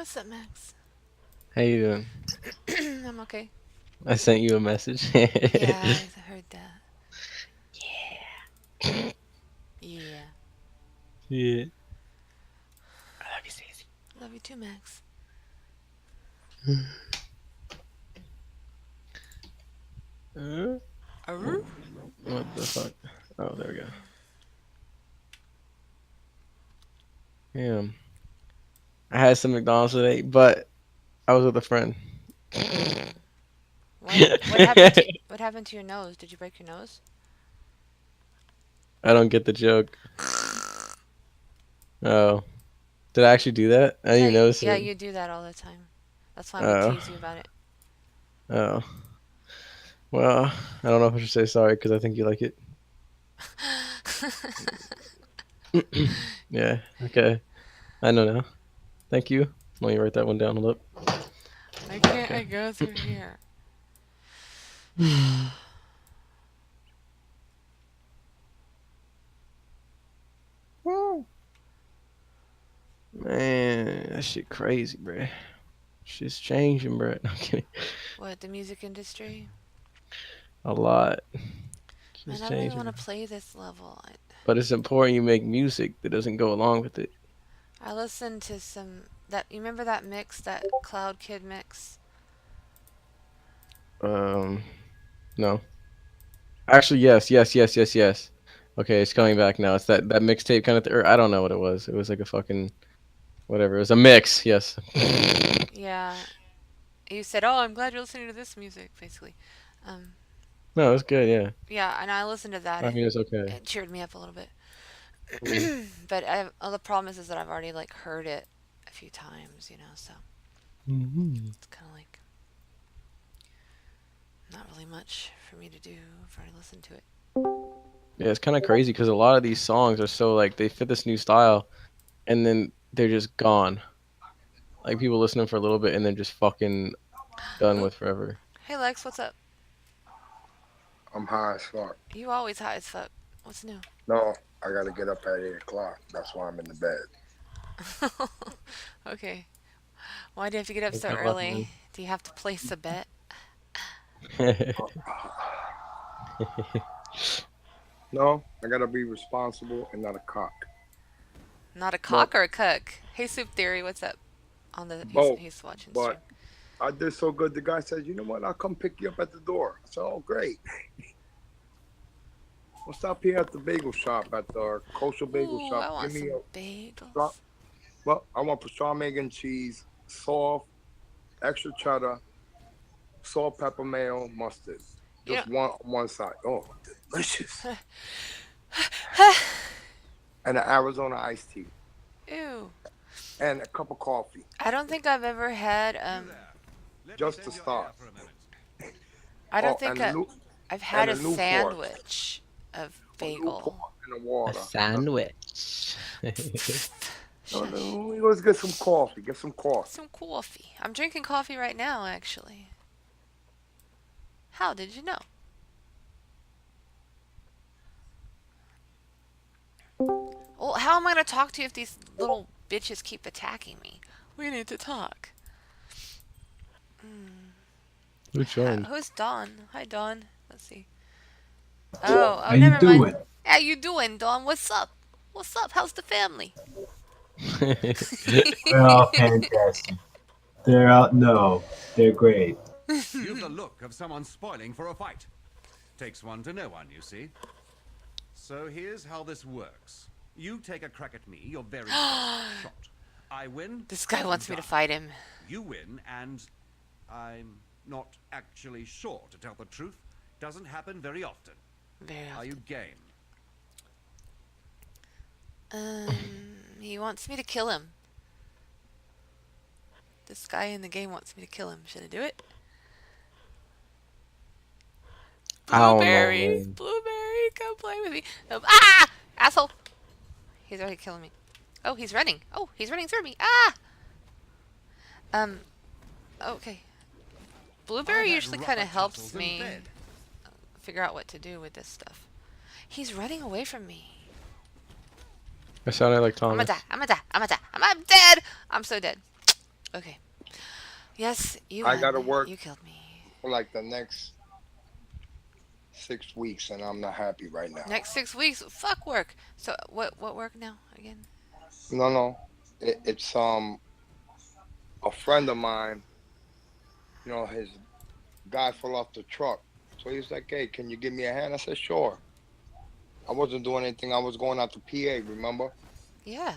What's up, Max? How you doing? I'm okay. I sent you a message. Yeah, I heard that. Yeah. Yeah. I love you, Stacey. Love you too, Max. Uh, Arr? what the fuck? Oh, there we go. Yeah. I had some McDonald's today, but I was with a friend. Mm. What happened to your nose? Did you break your nose? I don't get the joke. Oh, did I actually do that? I didn't Yeah, even notice yeah, it. you do that all the time. That's why I'm gonna Oh, tease you about it. oh. Well, I don't know if I should say sorry because I think you like it. Yeah. Okay. I know now. Thank you. Let me write that one down. Hold up. Why can't Okay. I go through here? Man, that shit crazy, bruh. Shit's changing, bruh. No, I'm kidding. What, the music industry? A lot. Man, Shit's I don't even want changing. to play this level. But it's important you make music that doesn't go along with it. I listened to some that you remember that mix, that Cloud Kid mix? Um, no. Actually, yes, yes, yes, yes, yes. Okay, it's coming back now. It's that mixtape kind of or I don't know what it was. It was like a fucking whatever. It was a mix. Yes. Yeah. You said, "Oh, I'm glad you're listening to this music," basically. Um, No, it's good. Yeah. yeah, and I listened to that. I It mean, it's okay. it cheered me up a little bit. Mm. But the problem is that I've already like heard it a few times, so Mhm. it's kind of like not really much for me to do. I've already listened to it. Yeah, it's kind of crazy because a lot of these songs are so like they fit this new style, and then they're just gone. Like people listen to them for a little bit and then just fucking done Oh, with forever. hey Lex, what's up? I'm high as fuck. You always high as fuck. What's new? No, I gotta get up at 8 o'clock. That's why I'm in the bed. Okay. Why do you have to get up Like, so I love early? Do you have to place a bet? you. No, I gotta be responsible and not a cock. Not a But cock or a cuck? Hey Soup Theory, what's up? On the both. he's watching stream. But I did so good. The guy said, "You know what? I'll come pick you up at the door." I said, "Oh, great. We'll stop here at the bagel shop at the kosher bagel Ooh, shop. I Give want me some a bagels. well, I want pastrami egg and cheese, soft, extra cheddar, salt, pepper, mayo, mustard. You Just one side. Oh, delicious. know. And an Arizona iced tea Ew. and a cup of coffee, I don't think I've ever had You there. Let me just to send your ear start. for a minute. I don't Oh, think I've had and a a Newport, sandwich of a Newport bagel. and a A water. sandwich. No, Shush. no, let's get some coffee. Get some coffee. Some coffee. I'm drinking coffee right now, actually. How did you know? Well, how am I gonna talk to you if these little bitches keep attacking me? We need to talk. Mm. Who joined? Who's Dawn? Hi, Dawn. Let's see. How Oh, you never mind. doing? How you doing, Dawn? What's up? What's up? How's the family? Well, fantastic. They're out. No, they're great. You've the look of someone spoiling for a fight. Takes one to know one, you see. So here's how this works. You take a crack at me, your very first shot. I win, This guy you wants me to die. fight him. You win, and I'm not actually sure, to tell the truth. Doesn't happen very often. Very Are you often. game? He wants me to kill him. This guy in the game wants me to kill him. Should I do it? I don't know, Blueberry! man. Blueberry, come play with me. Ah! Asshole! He's already killing me. Oh, he's running. Oh, he's running through me. Ah! Um, okay. I've Blueberry had usually kind rougher of helps tussles in me bed. figure out what to do with this stuff. He's running away from me. I sounded like I'm gonna die. Thomas. I'm gonna die. I'm gonna die. I'm dead. I'm so dead. Okay. Yes, you I won. gotta work You killed me. for like the next 6 weeks, and I'm not happy right now. Next 6 weeks, fuck work. So what work now again? No, no, it's a friend of mine. His guy fell off the truck, so he's like, "Hey, can you give me a hand?" I said, "Sure." I wasn't doing anything. I was going out to PA, remember? Yeah.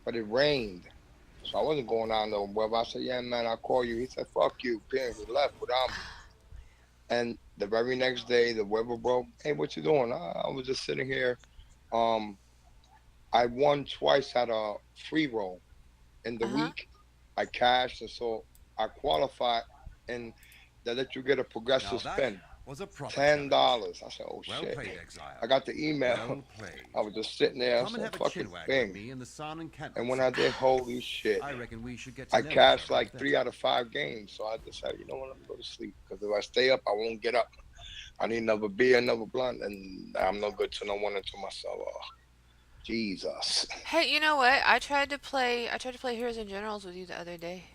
But it rained, so I wasn't going out no web. I said, "Yeah, man, I'll call you." He said, "Fuck you," and he left without me. And the very next day, the weather broke. Hey, what you doing? I was just sitting here. Um, I won twice at a free roll in the Uh huh. week. I cashed, and so I qualified, and they let you get a Now progressive that spin. was a proper challenge. $10. I said, "Oh Well shit." played, Exile. I got the email. Well played. I was just sitting there. I Come and said, have a "Fucking chin wag with thing." me in the sun and And candle when I shop. did, holy shit, I reckon we should get to I know each cashed other a like bit. 3 out of 5 games. So I decided, you know what, let me go to sleep. Because if I stay up, I won't get up. I need another beer, another blunt, and I'm no good to no one until myself. Oh, Jesus. Hey, you know what? I tried to play Heroes and Generals with you the other day.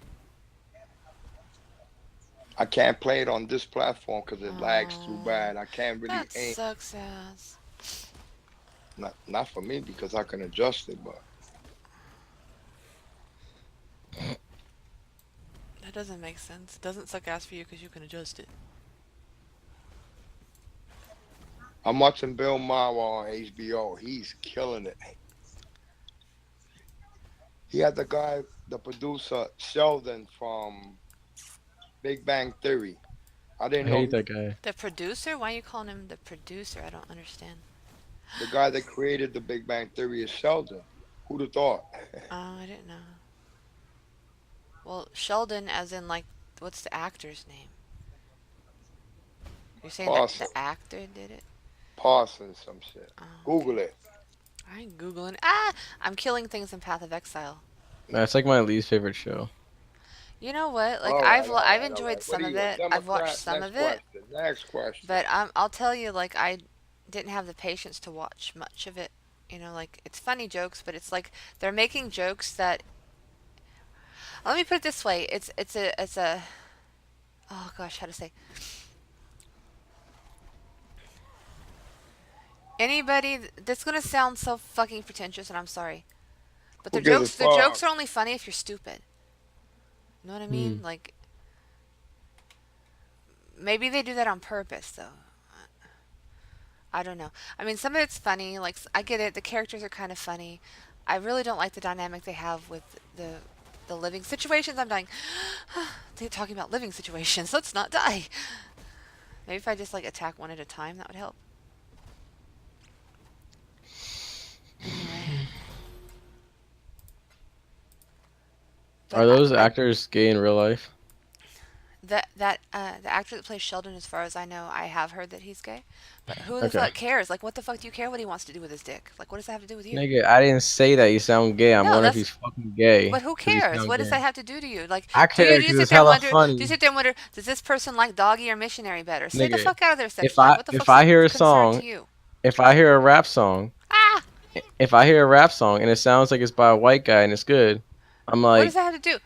I can't play it on this platform because it lags too Oh, bad. I can't really that aim. sucks ass. Not for me because I can adjust it, but That doesn't make sense. It doesn't suck ass for you because you can adjust it. I'm watching Bill Maher on HBO. He's killing it. He had the producer Sheldon from Big Bang Theory. I I didn't know hate that guy. The producer? Why are you calling him the producer? I don't understand. the guy that created the Big Bang Theory is Sheldon. Who'd have thought? Oh, I didn't know. Well, Sheldon, as in like, what's the actor's name? You're saying that the Parsons. actor did it? Parsons, some shit. Oh, okay. Google it. I ain't googling. Ah, I'm killing things in Path of Exile. That's like my least favorite show. You know what? Like All I've right, all I've right, all enjoyed right. What some are of you, a it. I've watched Democrat? some Next of it, question. Next question. but I'll tell you, like I didn't have the patience to watch much of it. Like it's funny jokes, but it's like they're making jokes that. Let me put it this way: it's a oh gosh, how to say, anybody that's gonna sound so fucking pretentious, and I'm sorry, but Who gives a the fuck? jokes are only funny if you're stupid. You know what I Hmm. mean? Like maybe they do that on purpose, though. I don't know. I mean, some of it's funny. Like I get it. The characters are kind of funny. I really don't like the dynamic they have with the living situations. I'm dying. They're talking about living situations. Let's not die. Maybe if I just like attack one at a time, that would help. Anyway, but Are those actors gay in real life? the actor that plays Sheldon, as far as I know, I have heard that he's gay. But who the Okay. fuck cares? Like, what the fuck do you care what he wants to do with his dick? Like, what does that have to do with you? Nigga, I didn't say that you sound gay. I'm No, wondering if that's. he's fucking gay But who because you cares? sound What does gay. that have to do to you? Like, I care do you because sit it's there and hella wonder? Do you funny. sit there and wonder? Does this person like doggy or missionary better? Stay the Nigga, fuck out of their sex if life. I What the if fuck's I hear a concern to song, you? if I hear a rap song, Ah! if I hear a rap song and it sounds like it's by a white guy and it's good, I'm What does like, that have to do?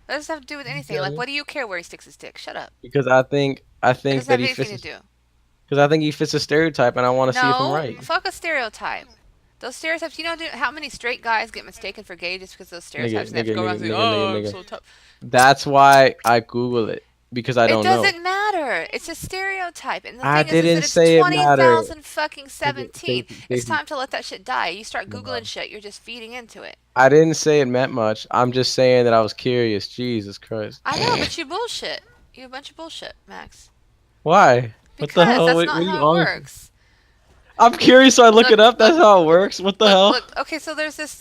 What does that have to do with you anything? feel Like, me? what do you care where he sticks his dick? Shut up. Because I It think doesn't that have he anything fits to do. because I think he fits a stereotype and I want to see if I'm No, right. fuck a stereotype. Those stereotypes, how many straight guys get mistaken for gay just because of those Nigga, stereotypes and they have to nigga, go around nigga, saying, nigga, nigga, oh, I'm nigga. so tough. That's why I Google it because I It don't know. doesn't matter. It's a stereotype. And the I thing is didn't that it's say it mattered. 20,000 fucking Nigga, 17. Stacy, It's Stacy. time to let that shit die. You start No. Googling shit, you're just feeding into it. I didn't say it meant much. I'm just saying that I was curious. Jesus Christ. I know, but you bullshit. You a bunch of bullshit, Max. Why? What the Because hell? that's What not are you how it on? works. I'm curious, so I look Look, it up. That's look, how it works. What the hell? look. Okay, so there's this,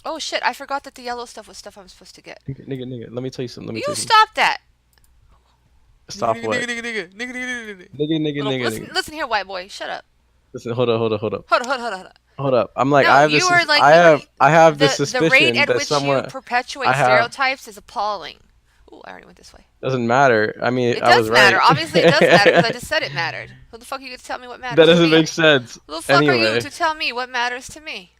oh shit, I forgot that the yellow stuff was stuff I'm supposed to get. Nigga. Let me tell you something. Let me You tell you something. stop that. Stop what? Listen, Nigga. listen here, white boy. Shut up. Listen, hold up. Hold on, hold on. Hold up. I'm like, No, you are like you. I have this The rate suspicion at that which you someone perpetuate I have stereotypes is appalling. Ooh, I already went this way. doesn't matter. I mean, It I was does matter. right. Obviously, it does matter because I just said it mattered. Who the fuck are you to tell me what That matters to doesn't me? make sense. Who the fuck are you Anyway, to tell me what matters to me?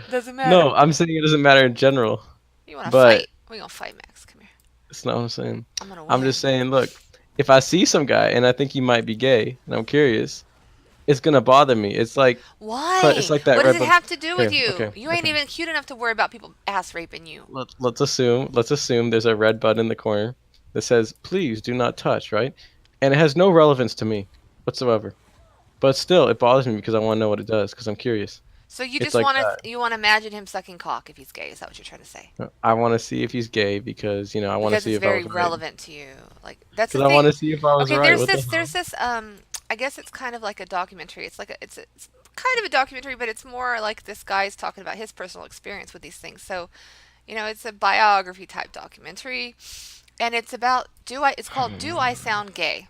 Doesn't matter. no, I'm saying it doesn't matter in general. You want to But fight? We gonna fight, Max. Come here. That's not what I'm saying. I'm gonna I'm win. just saying, look, if I see some guy and I think he might be gay and I'm curious, it's gonna bother me. It's Why? like that What does red it button. have to do with Okay, you? okay, You ain't okay. even cute enough to worry about people ass raping you. Let's assume there's a red button in the corner that says please do not touch, right? And it has no relevance to me whatsoever. But still, it bothers me because I want to know what it does because I'm curious. So you It's just like want that. to you want to imagine him sucking cock if he's gay? Is that what you're trying to say? I want to see if he's gay because I want to Because see it's if I very was right. relevant to you. Like that's the Because I want thing. to see if I was Okay, right. there's What the this hell? there's this I guess it's kind of like a documentary. It's kind of a documentary, but it's more like this guy's talking about his personal experience with these things. So, it's a biography type documentary, and it's about do I it's called Do I Sound Gay?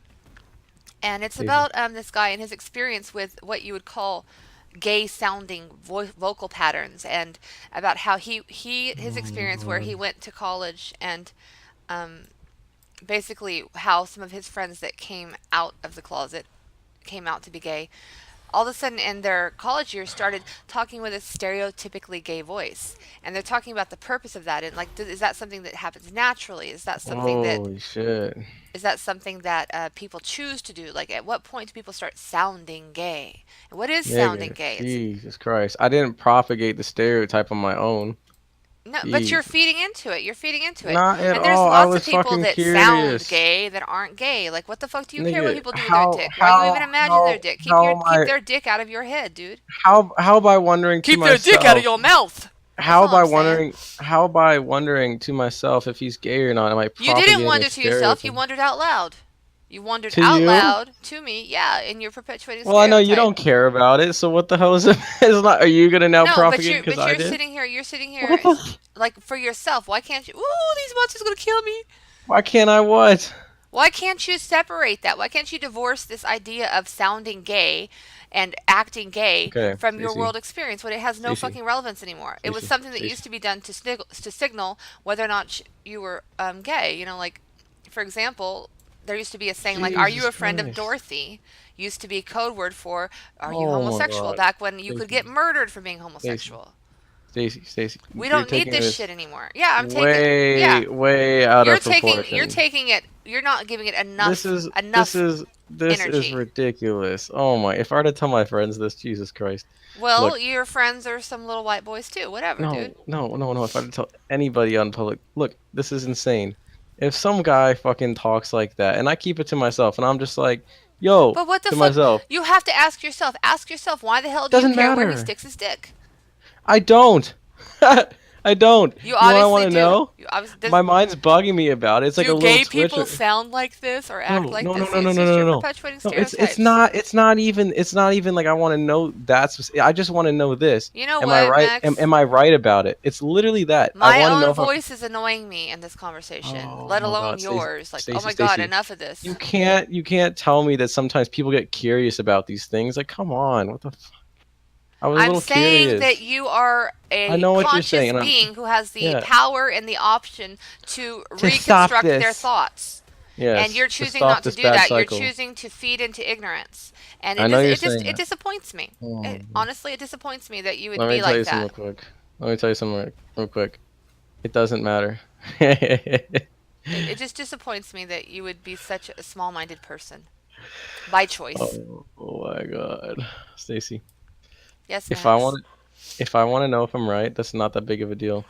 And it's Stacy. about this guy and his experience with what you would call gay sounding vocal patterns, and about how his Oh experience where he Lord. went to college, and um, basically how some of his friends that came out of the closet came out to be gay all of a sudden in their college years started talking with a stereotypically gay voice, and they're talking about the purpose of that, and like is that something that happens naturally, Holy shit. is that something that people choose to do, like at what point do people start sounding gay, and what is sounding Nigga, gay? It's Jesus Christ. I didn't propagate the stereotype on my own. no, but you're Jesus. feeding into it. You're feeding into it. Not at And there's all. I lots of was people fucking that sound curious. gay that aren't gay. Like what the fuck do you care what Nigga, people do with their how dick? Why you even how imagine their how dick? how am Keep I their dick out of your head, dude. how by wondering to Keep their dick out of myself your mouth. That's how all I'm by saying. wondering how by wondering to myself if he's gay or not am I You didn't propagating a wonder to yourself, you stereotype? wondered out loud. You wondered To out you? loud to me, yeah, and you're perpetuating a Well, I know you stereotype. don't care about it, so what the hell is it? It's not, are you gonna now No, propagate it because but I did? you're sitting here What the? like for yourself. Why can't you? Ooh, these monsters gonna kill me. Why can't I what? Why can't you separate that? Why can't you divorce this idea of sounding gay and acting gay Okay, from your Stacy, world experience when it has no Stacy, fucking relevance anymore? It was Stacy, something that used Stacy. to be done to signal whether or not you were gay. Like, for example, there used to be a saying like, "Are you Jesus a friend of Christ. Dorothy?" Used to be a code word for "Are you Oh my homosexual?" God. Back when you could Stacy, get murdered for being Stacy, homosexual. Stacy. We You're don't need taking this this shit anymore. Yeah, I'm taking. Yeah, way out of proportion. you're not giving it This enough is this enough is this is energy. ridiculous. Oh my! If I were to tell my friends this, Jesus Christ. Well, Look, your friends are some little white boys too. Whatever, dude. no. If I were to tell anybody on public, look, this is insane. If some guy fucking talks like that, and I keep it to myself, and I'm just like, yo, But what the to fuck? myself, You have to ask yourself. Ask yourself, why the hell do you doesn't care where he matter. sticks his dick? I don't. I don't. You You want to obviously do. know? You obviously does. My mind's bugging me about it. It's like a Do little gay twitch. people sound like this or act No, like no, no, this? no, See, no, it's no, just no, you're no. perpetuating No, it's stereotypes. not even like I want to know that. I just want to know this. You know Am I what, right? Max? Am I right about it? It's literally that. I My want to know own if I'm. voice is annoying me in this conversation, Oh let my alone God, Stacy, yours. Like, oh Stacy, my god, Stacy. enough of this. You can't tell me that sometimes people get curious about these things. Like, come on, what the? I was a I'm little saying that curious. you are I a know what you're conscious saying, and I'm being who has the yeah. power and the option to To stop reconstruct their this. thoughts. And Yes, you're to choosing stop not to this do bad that. You're cycle. choosing to feed into ignorance. And I know you're saying it that. disappoints me. Honestly, it disappoints me that you would Let me be tell like you something real that. quick. Let me tell you something real quick. It doesn't matter. It just disappoints me that you would be such a small-minded person by choice. Oh my God, Stacy. Yes, If I Max. want if I want to know if I'm right, that's not that big of a deal.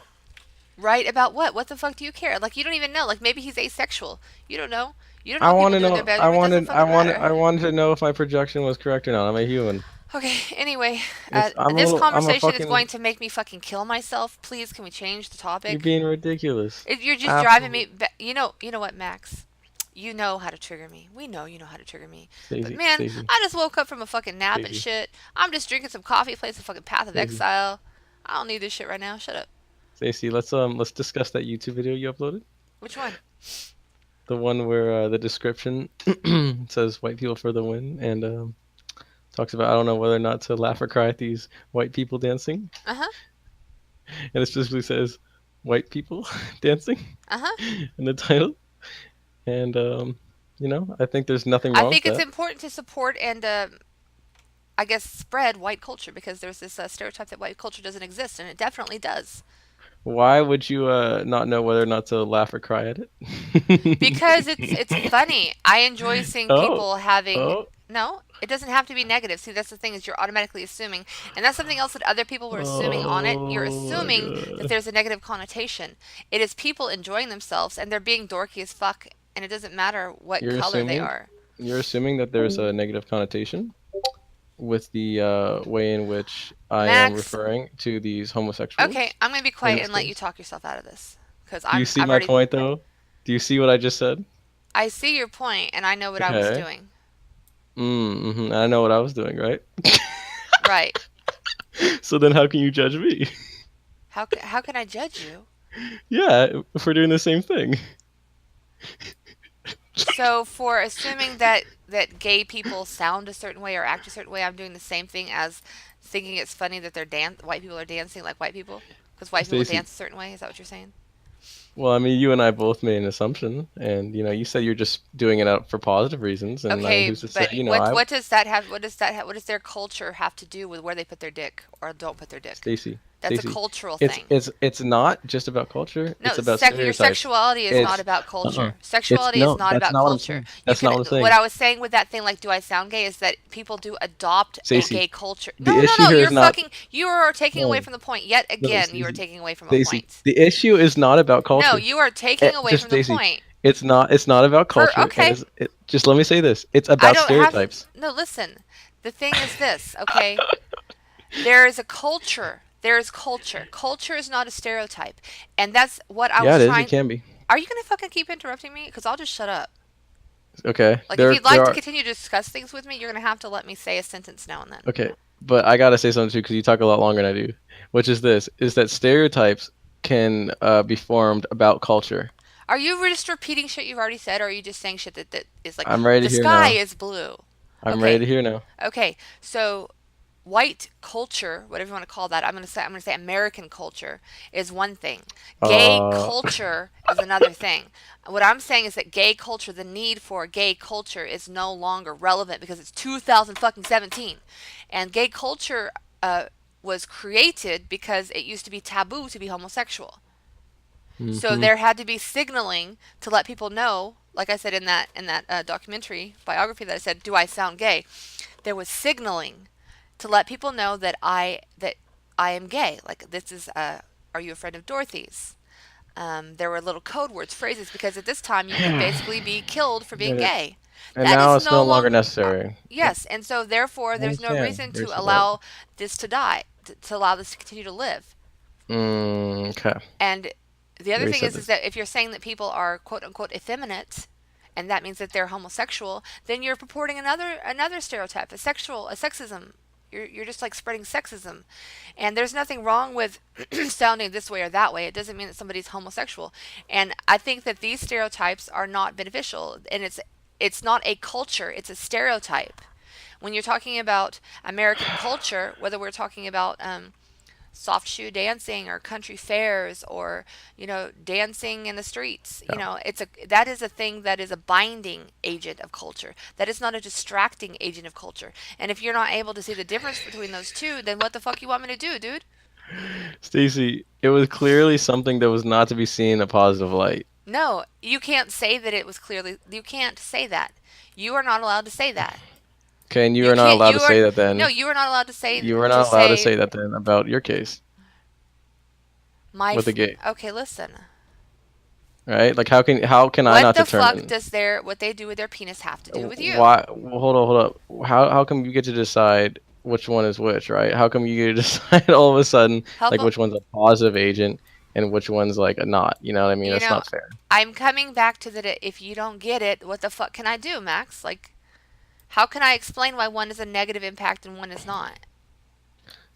Right about what? What the fuck do you care? Like you don't even know. Like maybe he's asexual. You don't know. You don't know I what want people to do in their know. bedroom. It doesn't fucking matter. I wanted to know if my projection was correct or not. I'm a human. Okay, anyway, It's I'm a this little. I'm a conversation is fucking. going to make me fucking kill myself. Please, can we change the You're topic? being ridiculous. You're just driving me. Absolutely, You know what, Max? You know how to trigger me. We know you know how to trigger me. But Stacy, man, Stacy, I just woke up from a fucking nap and Stacy, shit. I'm just drinking some coffee, playing some fucking Path of Stacy, Exile. I don't need this shit right now. Shut up. Stacy. Let's discuss that YouTube video you uploaded. Which one? The one where the description says "white people for the win" and talks about I don't know whether or not to laugh or cry at these white people dancing, Uh huh. and it specifically says "white people dancing" Uh huh. in the title. And I think there's nothing I wrong with think it's that. important to support and I guess spread white culture because there's this stereotype that white culture doesn't exist, and it definitely does. Why would you not know whether or not to laugh or cry at it? Because it's funny. I enjoy seeing Oh, people having oh, no, it doesn't have to be negative. See, that's the thing is you're automatically assuming, and that's something else that other people were assuming on it. You're oh my assuming that god. there's a negative connotation. It is people enjoying themselves and they're being dorky as fuck, and it doesn't matter what You're color they assuming are. you're assuming that there's a negative connotation with the way in which I am Max, referring to these okay, homosexuals I'm gonna be in quiet this and let you case. talk yourself out of this because Do you I'm see I've my already point though? Do you see what I just said? I see your point and I know what I was Okay. doing. Mm-hmm. I know what I was doing, right? Right. So then how can you judge me? How can I judge you? Yeah, if we're doing the same thing. So for assuming that gay people sound a certain way or act a certain way, I'm doing the same thing as thinking it's funny that white people are dancing like white people because white people Stacy, dance a certain way. Is that what you're saying? well, I mean, you and I both made an assumption, and you said you're just doing it out for positive reasons, and I mean, Okay, who's to say? but what does that have? What does their culture have to do with where they put their dick or don't put their dick? Stacy, That's a Stacy, cultural it's thing. it's it's not just about culture. It's No, about your stereotypes. sexuality is not It's about uh-uh. culture. It's Sexuality is no, not that's about not what I'm culture. saying. You That's can not what I'm what saying. I was saying with that thing like do I sound gay is that people do adopt a Stacy, gay culture. the No, no, issue no, here is not you are taking away no, from the point. Yet no, again, you are Stacy, taking away from a Stacy. point. The issue is not about No, culture. you are taking away Just from the Stacy, point. it's not about culture, and Okay, just let me say this. It's I about don't have stereotypes. no, listen. The thing is this, okay? There is a culture. There is culture. Culture is not a stereotype. And that's what I Yeah, was it is. It trying. can be. Are you going to fucking keep interrupting me? Because I'll just shut up. Okay. Like, if There you'd there like to are continue to discuss things with me, you're going to have to let me say a sentence now and then. okay, but I gotta say something too because you talk a lot longer than I do. Which is this: is that stereotypes can be formed about culture. Are you just repeating shit you've already said, or are you just saying shit that is like, I'm ready the to hear sky now. is blue? I'm ready Okay, to hear now. okay. So white culture, whatever you want to call that, I'm going to say American culture is one thing. Gay Uh, culture is another thing. What I'm saying is that gay culture, the need for gay culture is no longer relevant because it's 2017. And gay culture uh, was created because it used to be taboo to be homosexual. So hmm there had to be signaling to let people know, like I said in that documentary biography that I said, "Do I sound gay?" There was signaling to let people know that I am gay. Like this is are you a friend of Dorothy's? There were little code words, phrases, because at this time you could basically be killed for being and gay. That now is it's no no longer longer necessary. yes, and so therefore I there's no understand reason where you to said that. allow this to die, to allow this to continue to live. Okay, And the other where you thing said is this. that if you're saying that people are quote unquote effeminate, and that means that they're homosexual, then you're purporting another stereotype, a sexism. You're just like spreading sexism, and there's nothing wrong with sounding this way or that way. It doesn't mean that somebody's homosexual, and I think that these stereotypes are not beneficial, and it's not a culture, it's a stereotype. When you're talking about American culture, whether we're talking about soft shoe dancing or country fairs or dancing in the streets, Yeah. it's a that is a thing that is a binding agent of culture, that is not a distracting agent of culture. And if you're not able to see the difference between those two, then what the fuck you want me to do, dude? Stacy, it was clearly something that was not to be seen in a positive light. No, you can't say that it was clearly, you can't say that. You are not allowed to say that. Okay, and you You are not can't allowed to you are say that No, then. you are not allowed to say, You are not just allowed to say say that then about your case with the gay, okay, listen. right? Like how can I What not the fuck determine? does what they do with their penis have to do with you? Why? Well, hold up. How come you get to decide which one is which, right? How come you get to decide all of a sudden Help like them. which one's a positive agent and which one's like a not? You know what I mean? You That's know, not fair. I'm coming back to that. If you don't get it, what the fuck can I do, Max? Like, how can I explain why one is a negative impact and one is not?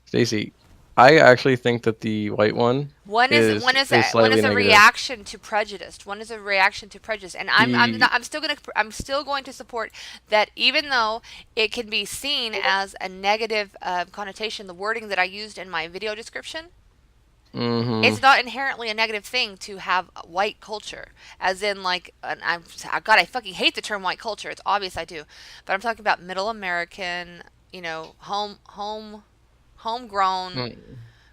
Stacy, I actually think that the white one is One slightly is a negative. reaction to prejudice. One is a reaction to prejudice, and The I'm still going to support that, even though it can be seen as a negative connotation. The wording that I used in my video description, hmm it's not inherently a negative thing to have white culture, as in like, and God, I fucking hate the term white culture. It's obvious I do, but I'm talking about middle American, homegrown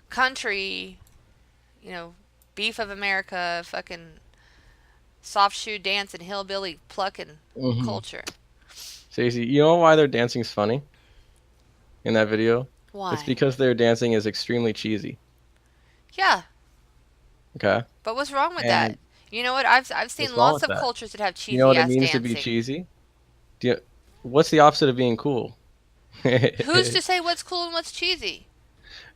country, beef of America, fucking soft shoe dancing, hillbilly plucking Hmm. culture. Stacey, you know why their dancing's funny in that video? It's Why? because their dancing is extremely cheesy. Yeah, Okay, but what's wrong with that? and You know what? I've what's seen wrong lots with of that? cultures that have You know cheesy what it ass means to be dancing. cheesy? Do you, what's the opposite of being cool? Who's to say what's cool and what's cheesy?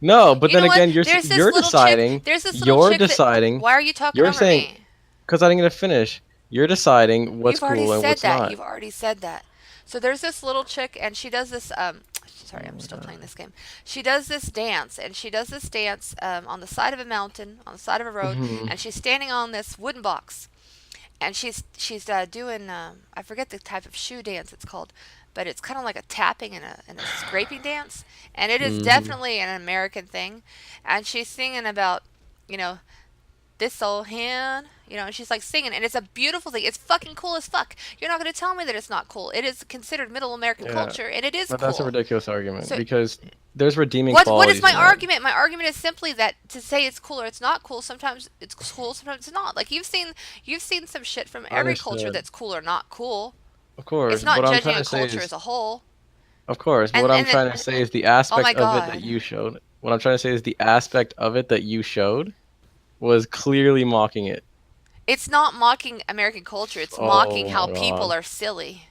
No, but You then know what? again, There's this you're little chick. deciding. There's this little You're chick that. deciding. Why are you talking You're over saying me? because I didn't get to finish. You're deciding what's You've already cool and said what's that. not. You've already said that. So there's this little chick, and she does this. Sorry, Oh I'm my still god. playing this game. She does this dance, and she does this dance on the side of a mountain, on the side of a road, Hmm. and she's standing on this wooden box, and she's doing I forget the type of shoe dance it's called, but it's kind of like a tapping and a scraping dance, and it is Hmm. definitely an American thing, and she's singing about, you know, this old hand, and she's like singing, and it's a beautiful thing. It's fucking cool as fuck. You're not going to tell me that it's not cool. It is considered middle American Yeah, culture, and it is but that's a cool. ridiculous argument So, because there's redeeming what is qualities my in that. argument? My argument is simply that to say it's cool or it's not cool, sometimes it's cool, sometimes it's not. Like you've seen some shit from every culture Understood. that's cool or not cool. Of It's course. not What I'm judging trying a to say culture is, as a whole. of course, but what I'm And then, trying to say is the oh aspect my of it that god, you showed. What I'm trying to say is the aspect of it that you showed was clearly mocking it. it's not mocking American culture. It's mocking Oh how my people god. are silly.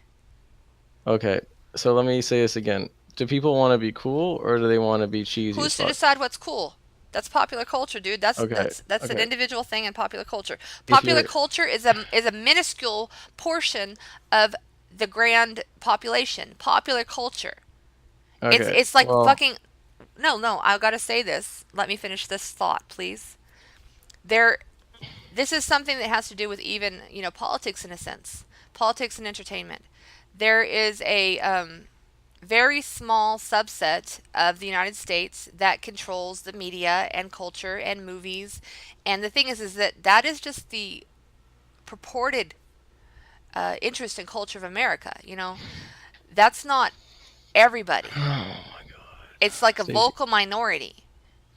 Okay, so let me say this again. Do people want to be cool or do they want to be cheesy as Who's to fuck? decide what's cool? That's popular culture, dude. That's Okay, that's that's an okay. individual thing in popular culture. If Popular you're culture is a minuscule portion of the grand population. Popular culture. It's okay, it's like well, fucking no, I got to say this. Let me finish this thought, please. There this is something that has to do with even, politics in a sense. Politics and entertainment. There is a very small subset of the United States that controls the media and culture and movies. And the thing is that is just the purported interest and culture of America. That's not oh everybody. my god, It's like a Stacy. vocal minority.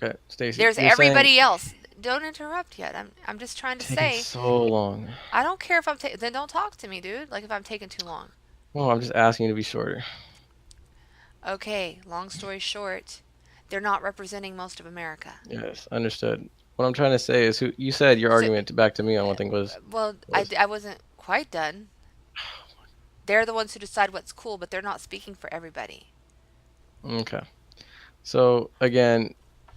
Okay, Stacy, There's you're saying everybody else. Don't interrupt yet. I'm just trying to taking say. so long. I don't care if then don't talk to me, dude. Like if I'm taking too long. Well, I'm just asking you to be shorter. Okay, long story short, they're not representing most of America. Yes, understood. What I'm trying to say is, who you said your So, argument back to me on one thing well, was I wasn't quite done. They're the ones who decide what's cool, but they're not speaking for everybody. okay. So again,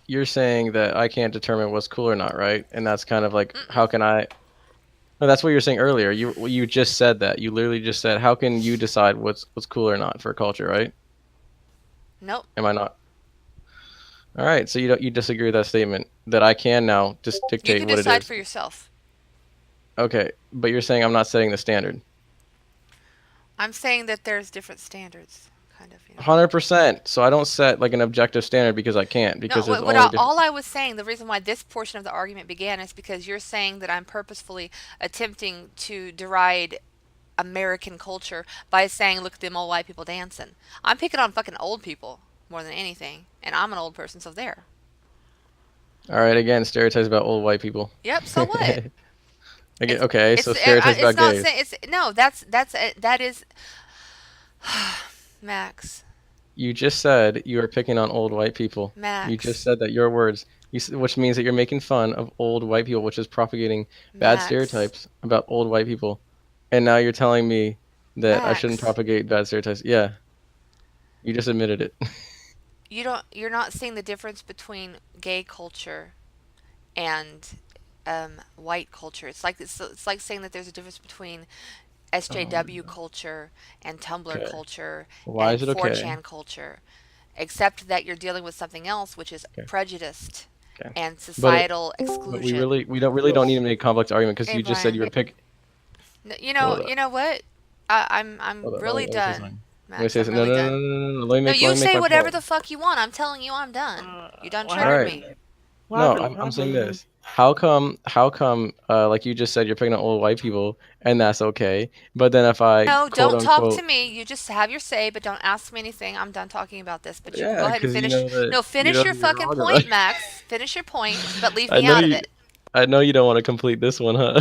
you're saying that I can't determine what's cool or not, right? And that's kind of like, how Mm-mm. can I? No, that's what you were saying earlier. You just said that. You literally just said, how can you decide what's cool or not for a culture, right? Nope. Am I not? All right. So you disagree with that statement that I can now just You dictate can what it decide is. for yourself. Okay, but you're saying I'm not setting the standard. I'm saying that there's different standards, kind of. 100%. So I don't set like an objective standard because I can't No, because there's what only different. all I was saying, the reason why this portion of the argument began is because you're saying that I'm purposefully attempting to deride American culture by saying, look at them old white people dancing. I'm picking on fucking old people more than anything, and I'm an old person, so there. All right, again, stereotypes about old white people. Yep. So what? Again, It's okay, so stereotypes it's about not gays. saying it's no. That is Max. You just said you were picking on old white people. You just Max. said that your words, which means that you're making fun of old white people, which is propagating bad Max. stereotypes about old white people. And now you're telling me that I shouldn't Max. propagate bad stereotypes. Yeah, you just admitted it. You're not seeing the difference between gay culture and white culture. It's like saying that there's a difference between Oh my SJW God. culture and Tumblr Okay. culture Why and is it okay? 4chan culture, except that you're dealing with something else, which is Okay. prejudiced Okay. and But societal we exclusion. really don't need to make a complex argument because Hey you just said you Brian, were pick. You Hold up. know what? I'm Hold up. really Let me say done, something. Let me Max. say I'm something. No, really no, no, no, done. no, no, no. No, Let you me make say my whatever point. the fuck you want. I'm telling you, I'm done. You done All triggered right. me. No, I'm saying this. How come like you just said you're picking on old white people and that's okay. But then if I No, quote don't talk to unquote me. You just have your say, but don't ask me anything. I'm done talking about this. But you can go yeah, ahead and because you finish. know that No, you finish know your that you're fucking wrong about point, it. Max. Finish your point, but leave I me know out of you it. I know you don't want to complete this one, huh?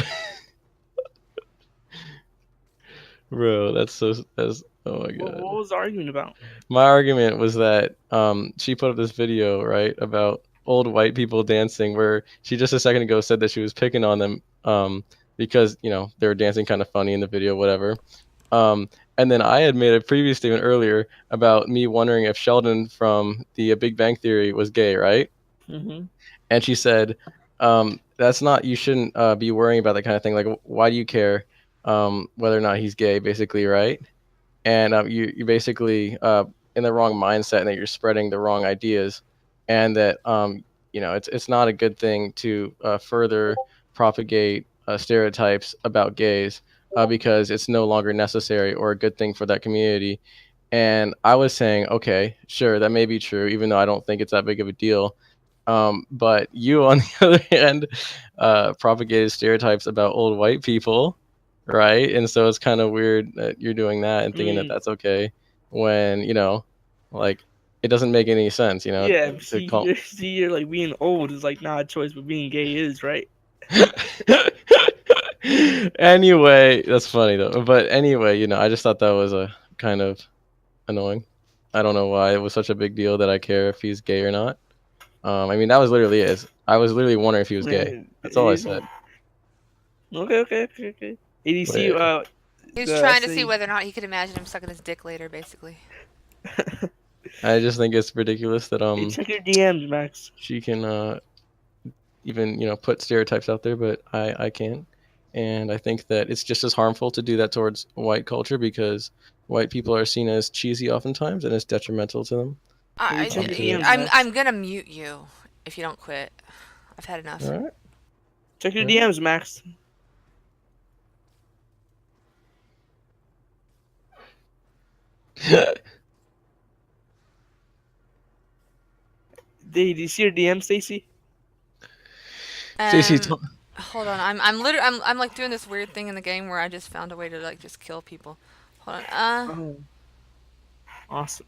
Bro, that's oh my What god. was the argument about? My argument was that she put up this video, right, about old white people dancing where she just a second ago said that she was picking on them because, they were dancing kind of funny in the video, whatever. And then I had made a previous statement earlier about me wondering if Sheldon from the Big Bang Theory was gay, right? Mm-hmm. And she said, "That's not. You shouldn't be worrying about that kind of thing. Like, why do you care whether or not he's gay? Basically, right? And you basically in the wrong mindset, and that you're spreading the wrong ideas, and that it's not a good thing to further propagate stereotypes about gays because it's no longer necessary or a good thing for that community." And I was saying, okay, sure, that may be true, even though I don't think it's that big of a deal. But you, on the other hand, propagated stereotypes about old white people, right? And so it's kind of weird that you're doing that and I thinking that mean, that's okay when, like, it doesn't make any sense, yeah. to See, call. you're like being old is like not a choice, but being gay is, right? Anyway, that's funny though. But anyway, I just thought that was a kind of annoying. I don't know why it was such a big deal that I care if he's gay or not. I mean, that was literally it. I was literally wondering if he was gay. Man, That's all I said. okay. ADC, But He was the trying to see essay. whether or not he could imagine him sucking his dick later, basically. I just think it's ridiculous that Hey, check your DMs, Max. she can even put stereotypes out there, but I can't. And I think that it's just as harmful to do that towards white culture because white people are seen as cheesy oftentimes, and it's detrimental to them. Maybe I, check your To DMs, I'm Max. I'm gonna mute you if you don't quit. I've had enough. all right. Check your Yeah. DMs, Max. Did you see your DM, Stacy? Stacey, Hold on. I'm literally I'm like doing this weird thing in the game where I just found a way to like just kill people. Hold on. Oh, awesome.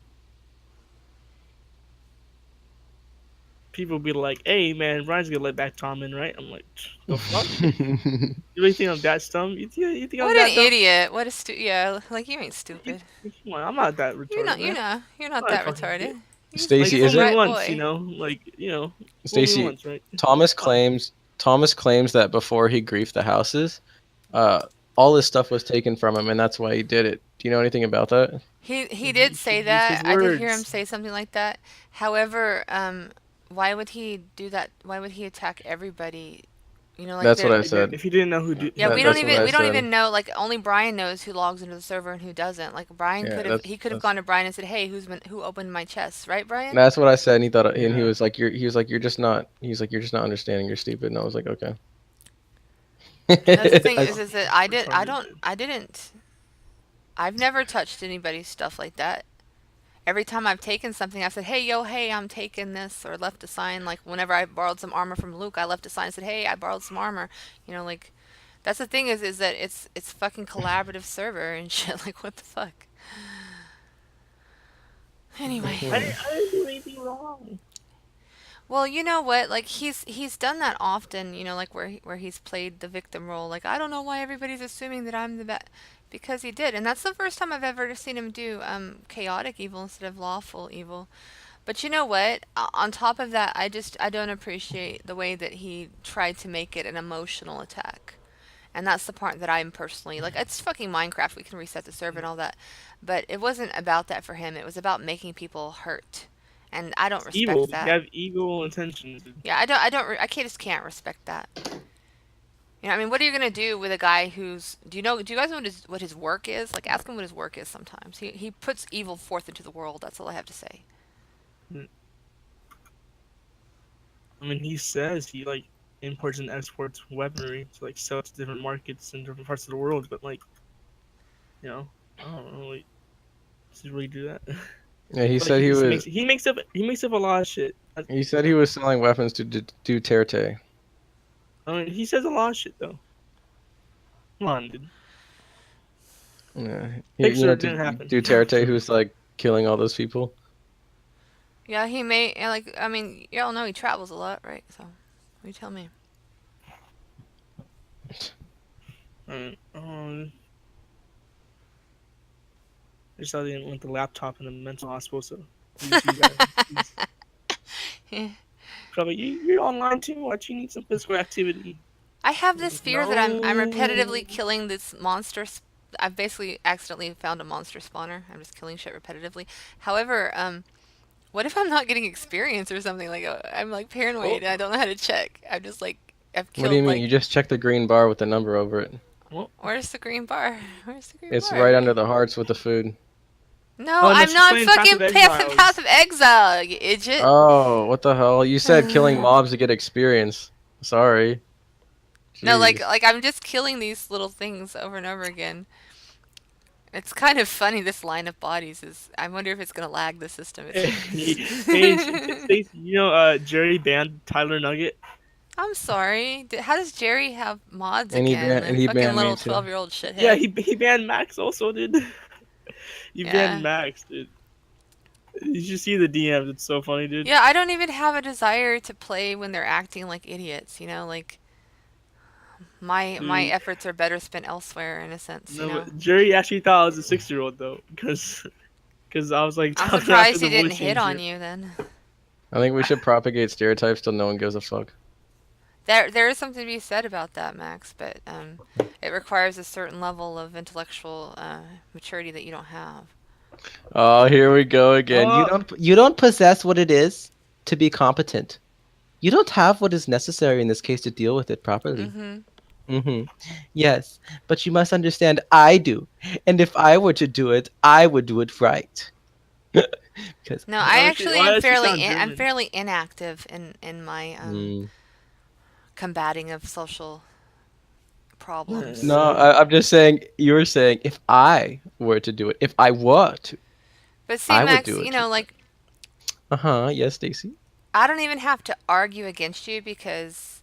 People be like, "Hey, man, Ryan's gonna let back Tom in, right?" I'm like, "The fuck? You really think I'm that dumb? You think I'm What an that dumb? idiot. What a yeah, like you ain't stupid. Come on, I'm not that You're retarded, not man. you're I'm not not a that fucking idiot. retarded. Like, Stacy, He's a is fool me it bright once, boy. fool me Stacy? once, right? Thomas What? claims Thomas claims that before he griefed the houses, uh, all his stuff was taken from him, and that's why he did it. Do you know anything about that? He did He say used his that. I did hear him words. say something like that. However, why would he do that? Why would he attack everybody? Like That's what there. I said. If you didn't know who do, Yeah, who we don't That's did what even I what, we don't said. even know. Like only Brian knows who logs into the server and who doesn't. Like Brian Yeah, he could have gone to Brian and said, "Hey, who opened my chest?" Right, Brian? that's what I said. And he thought, and he yeah. was like, you're just not. He's like, you're just not understanding. You're stupid. And I was like, okay. And that's the thing I, is that Retarded. I didn't I've never touched anybody's stuff like that. Every time I've taken something, I've said, "Hey, yo, hey, I'm taking this," or left a sign. Like whenever I borrowed some armor from Luke, I left a sign and said, "Hey, I borrowed some armor." Like that's the thing is that it's fucking collaborative server and shit. Like what the fuck? Anyway, I didn't do anything wrong. well, you know what? Like he's done that often. Like where he's played the victim role. Like I don't know why everybody's assuming that I'm the bad, because he did, and that's the first time I've ever seen him do chaotic evil instead of lawful evil. But you know what? On top of that, I don't appreciate the way that he tried to make it an emotional attack. And that's the part that I'm personally like. It's fucking Minecraft. We can reset the server and all that, but it wasn't about that for him. It was about making people hurt, and I don't It's evil. respect You that. have evil intentions. Yeah, I just can't respect that. I mean, what are you gonna do with a guy who's? Do you guys know what his work is? Like, ask him what his work is. Sometimes he puts evil forth into the world. That's all I have to say. I mean, he says he like imports and exports weaponry to like sell to different markets in different parts of the world, but like, I don't know, like, does he really do that? yeah, he Like said he was. he makes up a lot of shit. He said he was selling weapons to do Terte. I mean, he says a lot of shit though. Come on, dude. Yeah, Picture to didn't happen. do Terte, who's like killing all those people. Yeah, he may. And like, I mean, y'all know he travels a lot, right? So, you tell me. I just saw they went the laptop in the mental hospital, so you just use that. Probably you're online too much. You need some physical activity. I have this Like, fear that I'm no. repetitively killing this monster. I've basically accidentally found a monster spawner. I'm just killing shit repetitively. However, what if I'm not getting experience or something? Like I'm like Well, paranoid and I don't know how to check. I'm just like I've What do you killed mean? like You just check the green bar with the number over it. well. where's the green bar? Where's the green It's bar? right under the hearts with the food. No, Oh no, I'm she's not playing fucking Passive Path Exiles. of Exile, you idiot. Oh, what the hell? You said killing mobs to get experience. Sorry. No, Jeez. like I'm just killing these little things over and over again. It's kind of funny. This line of bodies is. I wonder if it's gonna lag the system. Hey, Stacey, Jerry banned Tyler Nugget. I'm sorry. How does Jerry have mods And he again? banned The and he fucking banned me little too. 12-year-old Yeah, shithead. he banned Max also, dude. He banned Yeah. Max, dude. You should see the DMs. It's so funny, dude. Yeah, I don't even have a desire to play when they're acting like idiots, like my Dude, efforts are better spent elsewhere in a sense. no, but Jerry actually thought I was a 6-year-old though, because I was like I'm talking after surprised the he didn't voice hit on changer. you then. I think we should propagate stereotypes till no one gives a fuck. There is something to be said about that, Max, but it requires a certain level of intellectual maturity that you don't have. Oh, here we go again. Uh, You don't possess what it is to be competent. You don't have what is necessary in this case to deal with it properly. Mm-hmm. Mm-hmm. Yes, but you must understand I do. And if I were to do it, I would do it right. Because No, I actually why am does she sound I'm German? fairly inactive in my mm, combating of social problems. no, I'm just saying you're saying if I were to do it, if I were to, But see, I would Max, do it. like Uh-huh. Yes, Stacy. I don't even have to argue against you because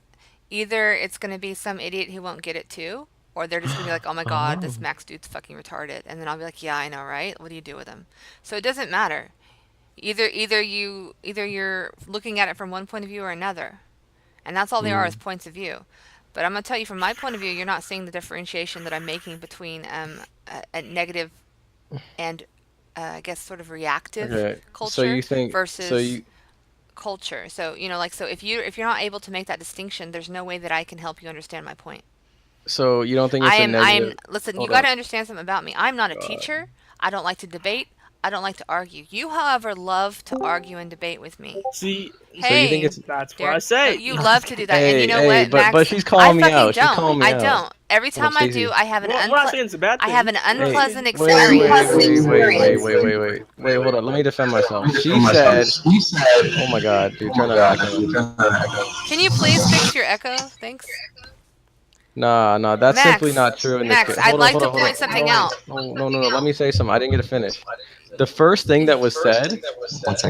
either it's going to be some idiot who won't get it too, or they're just going to be like, "Oh my god, Oh. this Max dude's fucking retarded," and then I'll be like, "Yeah, I know, right? What do you do with him?" So it doesn't matter. Either you're looking at it from one point of view or another, and that's all they are is Mm. points of view. But I'm gonna tell you from my point of view, you're not seeing the differentiation that I'm making between a negative and I guess sort of reactive Okay. So culture you think so versus you culture. So like so if you're not able to make that distinction, there's no way that I can help you understand my point. so you don't think it's a I'm negative. listen, you Hold got on. to understand something about me. I'm not a God. teacher. I don't like to debate. I don't like to argue. You, however, love to argue and debate with me. See, So you think Hey, it's that's what I Derek, no, say. you No, I'm love just to do kidding. that. And you hey, know hey, what, but Max? she's I calling me fucking out. She's don't. calling me I out. don't. Every Hold up, time I do, Stacey. I have We're not saying it's a bad I have thing. an We're not Hey, saying unpleasant wait, experience. Wait, hold on. Let me defend myself. She said, "Oh my God, dude, turn that echo off." Can you please fix your echo? Thanks. Nah, nah, that's simply Max, not true in this case. Max, I'd Hold on, like hold to on, hold point on. something No, out. no. Let me say something. I didn't get to finish. The first thing that was said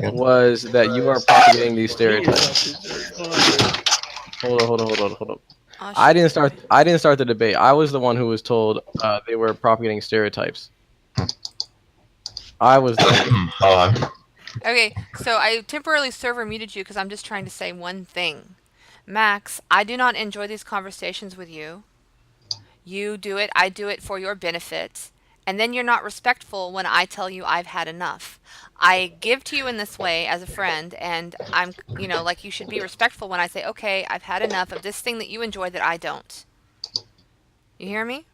was that you are propagating these Mute yourself, stereotypes. dude. What's going on, Jerry? Hold on. Oh shit, sorry. I didn't start the debate. I was the one who was told they were propagating stereotypes. I was the one. Okay, so I temporarily server muted you because I'm just trying to say one thing. Max, I do not enjoy these conversations with you. You do it, I do it for your benefit. And then you're not respectful when I tell you I've had enough. I give to you in this way as a friend, and like you should be respectful when I say, okay, I've had enough of this thing that you enjoy that I don't. You hear me?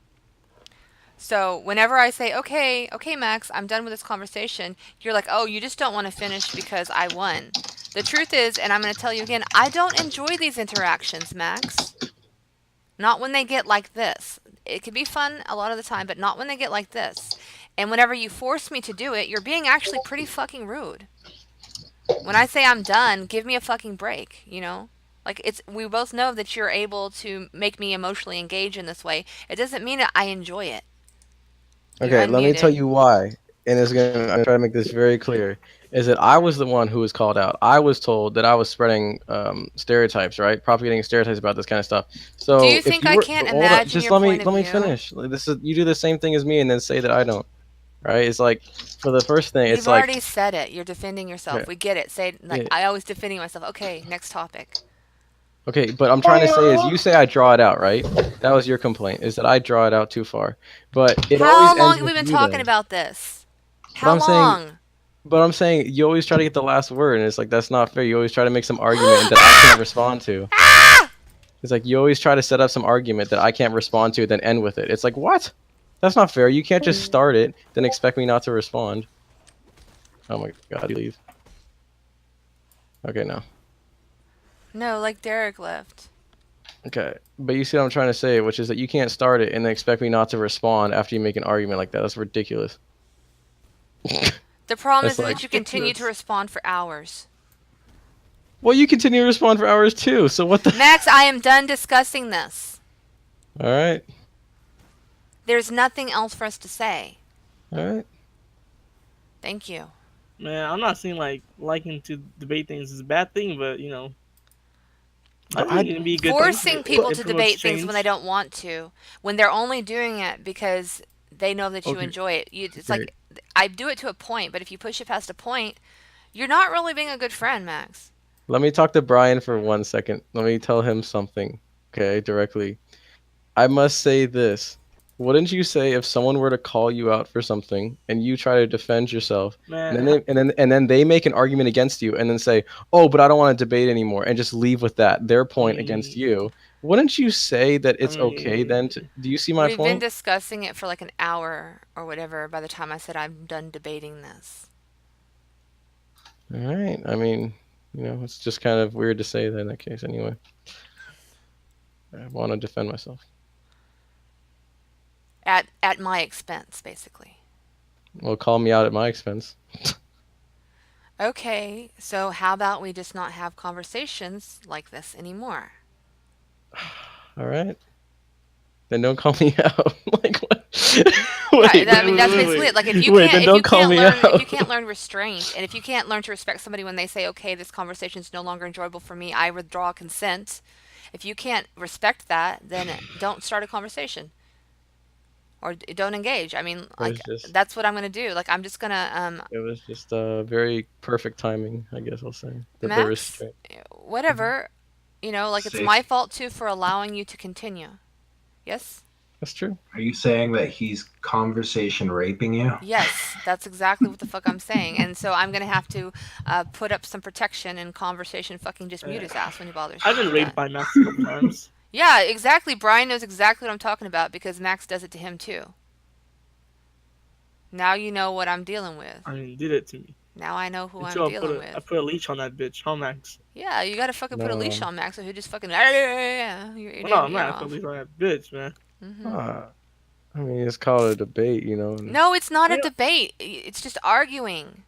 So whenever I say, okay, Max, I'm done with this conversation, you're like, oh, you just don't want to finish because I won. The truth is, and I'm going to tell you again, I don't enjoy these interactions, Max. Not when they get like this. It can be fun a lot of the time, but not when they get like this. And whenever you force me to do it, you're being actually pretty fucking rude. When I say I'm done, give me a fucking break. Like we both know that you're able to make me emotionally engage in this way. It doesn't mean that I enjoy it. You're Okay, let me tell unmuted. you why. And I'm trying to make this very clear. Is that I was the one who was called out. I was told that I was spreading stereotypes, right? Propagating stereotypes about this kind of stuff. Do So you if think you I were, can't hold on, imagine just your point of let me view? finish. Like, this is you do the same thing as me and then say that I don't, right? It's like for the first thing, You've it's like, already said it. You're defending yourself. okay, We get it. Say yeah, like I always defending myself. Okay, next topic. Okay, but I'm trying to say is you say I draw it out, right? That was your complaint, is that I draw it out too far. But it always How long ends have we with been you talking though. about this? But How I'm saying long? but I'm saying you always try to get the last word and it's like that's not fair. You always try to make some argument that I can't respond to. Ah! It's like you always try to set up some argument that I can't respond to, then end with it. It's like, what? That's not fair. You can't just start it, then expect me not to respond. Oh my god, leave. Okay, no. No, like Derek left. Okay. But you see what I'm trying to say, which is that you can't start it and then expect me not to respond after you make an argument like that. That's ridiculous. The problem That's is like, that you continue to respond for hours. well, you continue to respond for hours too, so what the... Max, I am done discussing this. Alright. There's nothing else for us to say. Alright. Thank you. Man, I'm not saying like liking to debate things is a bad thing, but I think it can be a good thing. Forcing people It to promotes debate things when they change. don't want to, when they're only doing it because they know that you Okay. enjoy it. It's Okay. like, I do it to a point, but if you push it past a point, you're not really being a good friend, Max. Let me talk to Brian for 1 second. Let me tell him something, okay, directly. I must say this. Wouldn't you say if someone were to call you out for something and you try to defend yourself, and then Man, they make an argument against you and then say, "Oh, but I don't want to debate anymore," and just leave with that their I point against mean, you? Wouldn't you say that I it's okay then to, mean, do you see my We've been point? discussing it for like an hour or whatever by the time I said I'm done debating this. All right. I mean, it's just kind of weird to say that in that case anyway. I want to defend myself. At my expense, basically. Well, call me out at my expense. Okay, so how about we just not have conversations like this anymore? All right. Then don't call me out. Like what? Right, Wait. I mean that's basically it. Like Wait, then don't call me if you out. can't learn restraint, and if you can't learn to respect somebody when they say, "Okay, this conversation is no longer enjoyable for me. I withdraw consent." If you can't respect that, then don't start a conversation or don't engage. I mean, It like was just that's what I'm gonna do. Like I'm just gonna it was just very perfect timing, I guess I'll say. The Max, restraint. whatever, like it's my Stacy, fault too for allowing you to continue. Yes? That's true. are you saying that he's conversation raping you? Yes, that's exactly what the fuck I'm saying. And so I'm gonna have to put up some protection and conversation fucking just mute his ass when he bothers I've you. been That. raped by Max a couple times. Yeah, exactly. Brian knows exactly what I'm talking about because Max does it to him too. Now you know what I'm dealing with. I mean, did it to me. Now I know who I'm Until dealing I with. put a leash on that bitch, huh, Max? Yeah, you gotta fucking put a leash No. on Max so he just fucking your Well, no, damn ear Max, put a off. leash on that bitch, man. I mean, it's called a debate, and No, it's not a Yeah. debate. It's just arguing.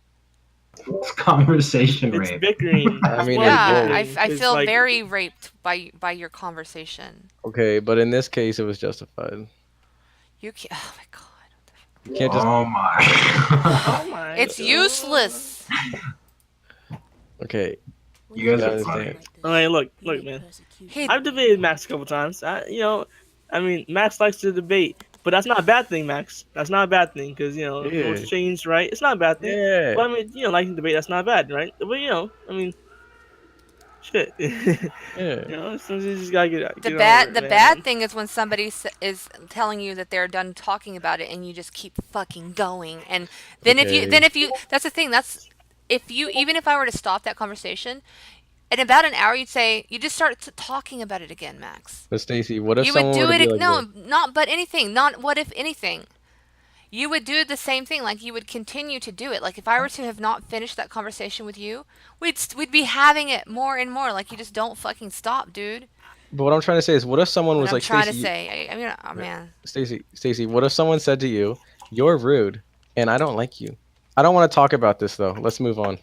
It's conversation It's rape. bickering. I It's mean, more it's like Yeah, both. bickering. I It's feel like, very raped by your conversation. Okay, but in this case, it was justified. You can't. Oh my god. You can't just Oh my. oh my It's god. useless. okay. You guys You are funny. understand? I mean, look, man. He I've debated Max a couple times. I mean, Max likes to debate, but that's not a bad thing, Max. That's not a bad thing because it promotes Yeah. change, right? It's not a bad thing. Yeah. But I mean, liking to debate, that's not bad, right? But I mean, shit. Yeah. Sometimes you just gotta get the over bad it, the man. bad thing is when somebody is telling you that they're done talking about it and you just keep fucking going. And then Okay. if you that's the thing. That's if you even if I were to stop that conversation in about an hour, you'd say you just start talking about it again, Max. But Stacy, what if You would someone were do to be it. like No, this? not but anything. Not what if anything. You would do the same thing. Like you would continue to do it. Like if I were to have not finished that conversation with you, we'd be having it more and more. Like you just don't fucking stop, dude. But what I'm trying to say is, what if someone What was I'm like, trying to Stacy, say. I mean, oh man. Stacy, what if someone said to you, "You're rude, and I don't like you." I don't want to talk about this though. Let's move on.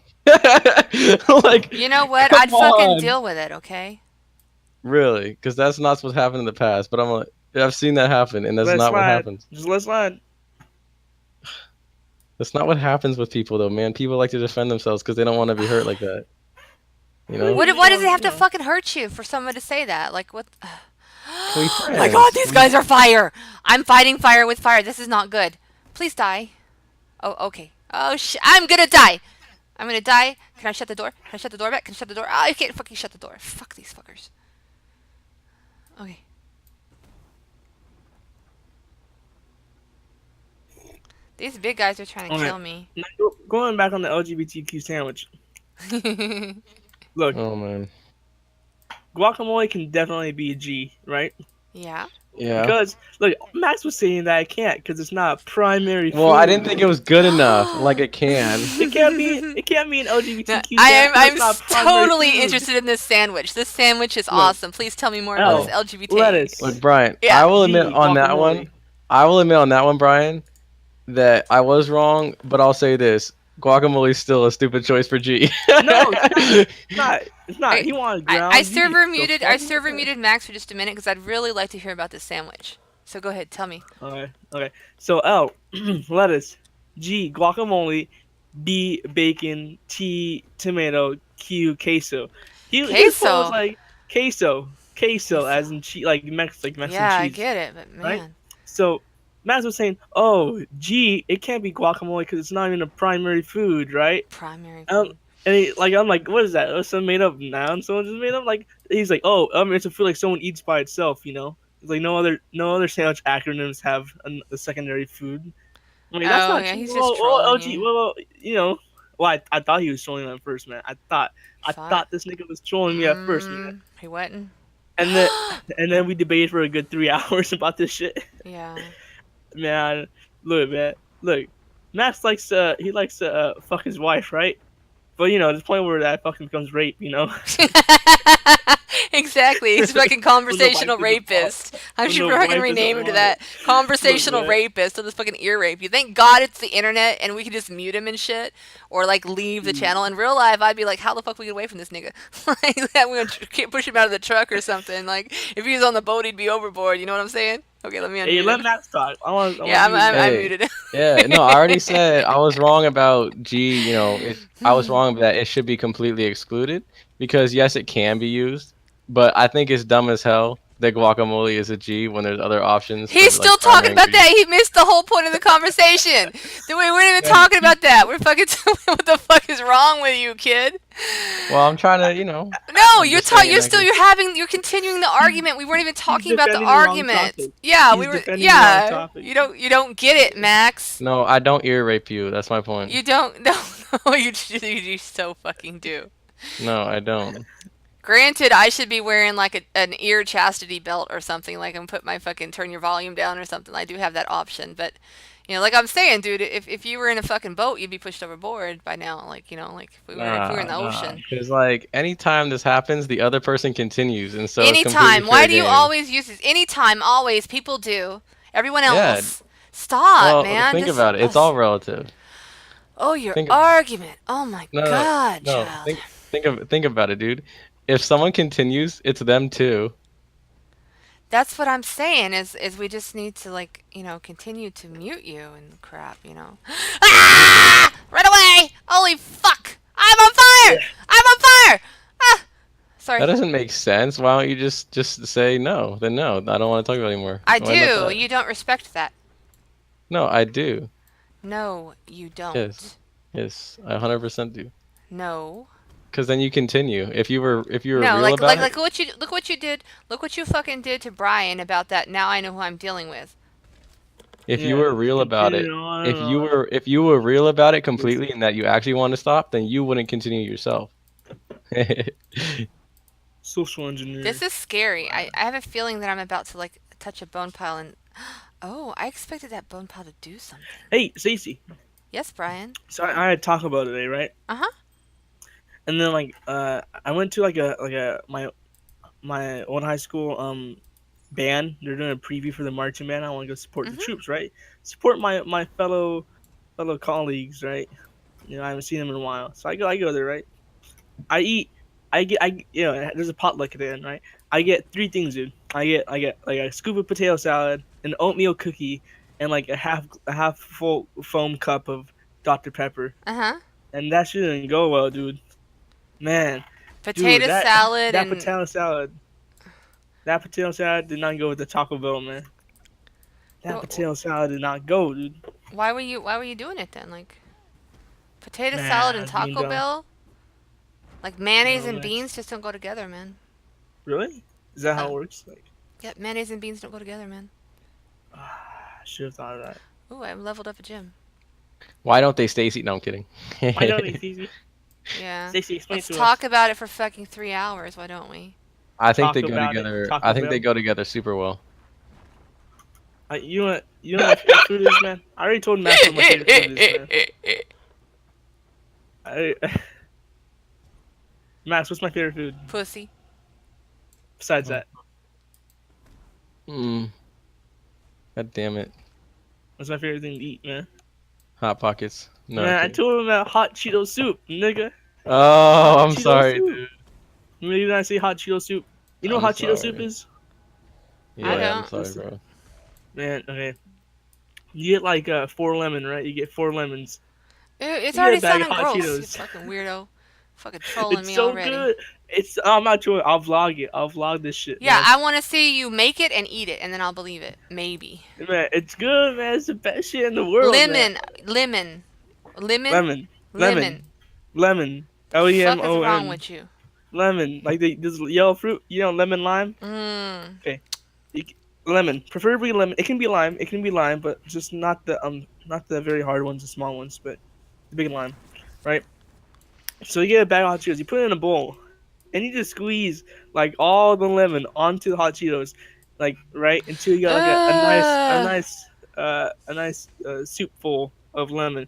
Like, You know what? come I'd fucking on. deal with it, okay? Really? Because that's not what's happened in the past. But I'm like, I've seen that happen, and that's Let's not what slide. happens. Just let's slide. That's not what happens with people, though, man. People like to defend themselves because they don't want to be hurt like that. You know? Why does it have to fucking hurt you for someone to say that? Like what? Can we Oh my god, friends? these guys are fire! I'm fighting fire with fire. This is not good. Please die. Oh, okay. Oh I'm gonna die. I'm gonna die. Can I shut the door? Can I shut the door back? Can I shut the door? Oh, I can't fucking shut the door. Fuck these fuckers. Okay. These big guys are trying to Okay. kill me. Now, going back on the LGBTQ sandwich. Look, Oh man. guacamole can definitely be a G, right? Yeah. Yeah. Because look, Max was saying that I can't because it's not a primary Well, I didn't food. think it was good enough. Like it can. It can't be. It can't be an No, LGBTQ sandwich because it's not a primary totally food. interested in this sandwich. This sandwich is Look, awesome. Please tell me more about this L, LGBT. Look, lettuce, Brian. I Yeah. will admit G, on that one. guacamole. I will admit on that one, Brian, that I was wrong. But I'll say this: guacamole is still a stupid choice for G. No, it's not. It's not. It's not. Okay. He wanted I ground beef. server The muted. I fuck? server muted Max for just a minute because I'd really like to hear about this sandwich. So go ahead, tell me. Okay. Okay. So L, lettuce. G, guacamole. B, bacon. T, tomato. Q, queso. His point was Queso. like queso, Queso. as in cheese, like Mexican Yeah, I cheese, get it, but right? man. So Max was saying, oh, G, it can't be guacamole because it's not even a primary food, right? Primary Um, food. and I'm like, what is that? Oh, some made up noun someone just made up? Like, he's like, oh, it's a food like someone eats by itself, you know? It's like no other sandwich acronyms have a secondary food. I'm like, that's Oh not yeah, true. he's just Well, trolling LG, you. well, you know, well, I thought he was trolling me at first, man. I Thought. thought this nigga was trolling me at first, man. He wasn't. And then and then we debated for a good 3 hours about this shit. Yeah. Man, man, look, Max likes he likes to fuck his wife, right? But you know, there's a point where that fucking becomes rape, you know. Exactly. He's fucking When the wife conversational is involved. rapist. I When should the fucking wife rename doesn't him to want it. that. Conversational Man. rapist of this fucking ear rape. You thank God it's the internet and we can just mute him and shit, or like leave the channel. In real life, I'd be like, how the fuck we get away from this nigga? Like, we're gonna push him out of the truck or something. Like, if he was on the boat, he'd be overboard. You know what I'm saying? Okay, let me Hey, unmute let him. Max talk. I want Yeah, you and Max. I Hey, muted him. yeah, no, I already said I was wrong about G. I was wrong that it should be completely excluded because yes, it can be used, but I think it's dumb as hell that guacamole is a G when there's other options for He's like still talking primary about that. ingredients. He missed the whole point of the conversation. We weren't even talking about that. We're fucking. What the fuck is wrong with you, kid? Well, I'm trying to, No, I'm just saying I could. you're continuing the argument. We weren't even He's talking about the defending the wrong argument. topic. Yeah, He's we were. defending the wrong Yeah, topic. you don't get it, Max. No, I don't ear rape you. That's my point. You don't. No, no, you so fucking do. No, I don't. Granted, I should be wearing like an ear chastity belt or something, like and put my fucking turn your volume down or something. I do have that option, but like I'm saying, dude, if you were in a fucking boat, you'd be pushed overboard by now. Like like if we were in the Nah. ocean. Because like anytime this happens, the other person continues, and so it's completely Anytime. Why fair do you game. always use this? Anytime, always. People do. Everyone Yeah. else. Stop, Well, man. think Just. about it. It's all relative. Oh, your Think. argument. Oh my No, no, God, no. child. Think about it, dude. If someone continues, it's them too. That's what I'm saying. Is we just need to continue to mute you and crap. Ah! Right away! Holy fuck! I'm on fire! I'm on fire! Ah! Sorry. That doesn't make sense. Why don't you just say no? Then no, I don't want to talk about it anymore. I Why not do. that? You don't respect that. No, I do. No, you don't. Yes. Yes, I 100% do. No. Because then you continue. If you were No, real about it, like look what you did. Look what you fucking did to Brian about that. Now I know who I'm dealing with. if you Yeah, were real about it, continue on and on. if you were real about it completely and that you actually want to stop, then you wouldn't continue yourself. Social engineering. This is scary. I have a feeling that I'm about to touch a bone pile and oh, I expected that bone pile to do something. Hey, Stacey. Yes, Brian. So I had Taco Bell today, right? Uh-huh. And then I went to my old high school band. They're doing a preview for the marching band. I want to go support the troops, right? Support my fellow colleagues, right? I haven't seen them in a while, so I go there, right? There's a potluck at the end, right? I get three things, dude. I get like a scoop of potato salad, an oatmeal cookie, and like a half full foam cup of Dr. Pepper. Uh-huh. And that shit didn't go well, dude. Man, Potato dude, salad that and potato salad did not go with the Taco Bell, man. That Wh- potato salad did not go, dude. why were you doing it then? Like potato Man, salad I and was being Taco dumb. Bell? Like mayonnaise No, and man. beans just don't go together, man. Really? Is that how Uh, it works? Like, Yeah, mayonnaise and beans don't go together, man. I should have thought of that. Ooh, I leveled up a gym. Why don't they, Stacy? No, I'm kidding. Why don't they, Stacey? Yeah. Stacey, explain it Let's to us. talk about it for fucking 3 hours. Why don't we? I think Talk they go about it. together. Taco I think they Bell. go together super well. You know what my favorite food is, man? I already told Matt what my favorite food is, man. Max, what's my favorite food? Pussy. Besides that, Mm. God damn it. what's my favorite thing to eat, man? Hot Pockets. No. Man, I I'm kidding. told him about hot Cheeto soup, nigga. Oh, I'm Cheeto sorry, soup. dude. Maybe when I say hot Cheeto soup, you know I'm what hot Cheeto soup sorry. is? Yeah, I I'm don't. sorry, Listen. bro. Man, okay. You get like 4 lemon, right? You get 4 lemons. Ew, it's You get already a bag of sounding hot gross, you Cheetos. fucking weirdo. Fucking trolling It's me so already. good. I'm not trolling. I'll vlog it. I'll vlog this shit. Yeah, man. I want to see you make it and eat it, and then I'll believe it. Maybe. Man, it's good, man. It's the best shit in the world, man. Lemon. Lemon. Lemon. Lemon. The fuck is wrong Lemon. with you? Lemon. Like this yellow fruit. You know, lemon lime. Mmm. Lemon. Preferably lemon. It can be lime. It can be lime, but just not the very hard ones, the small ones, but the big lime, right? So you get a bag of hot Cheetos. You put it in a bowl, and you just squeeze like all the lemon onto the hot Cheetos, like right until you got like a nice soup full of lemon.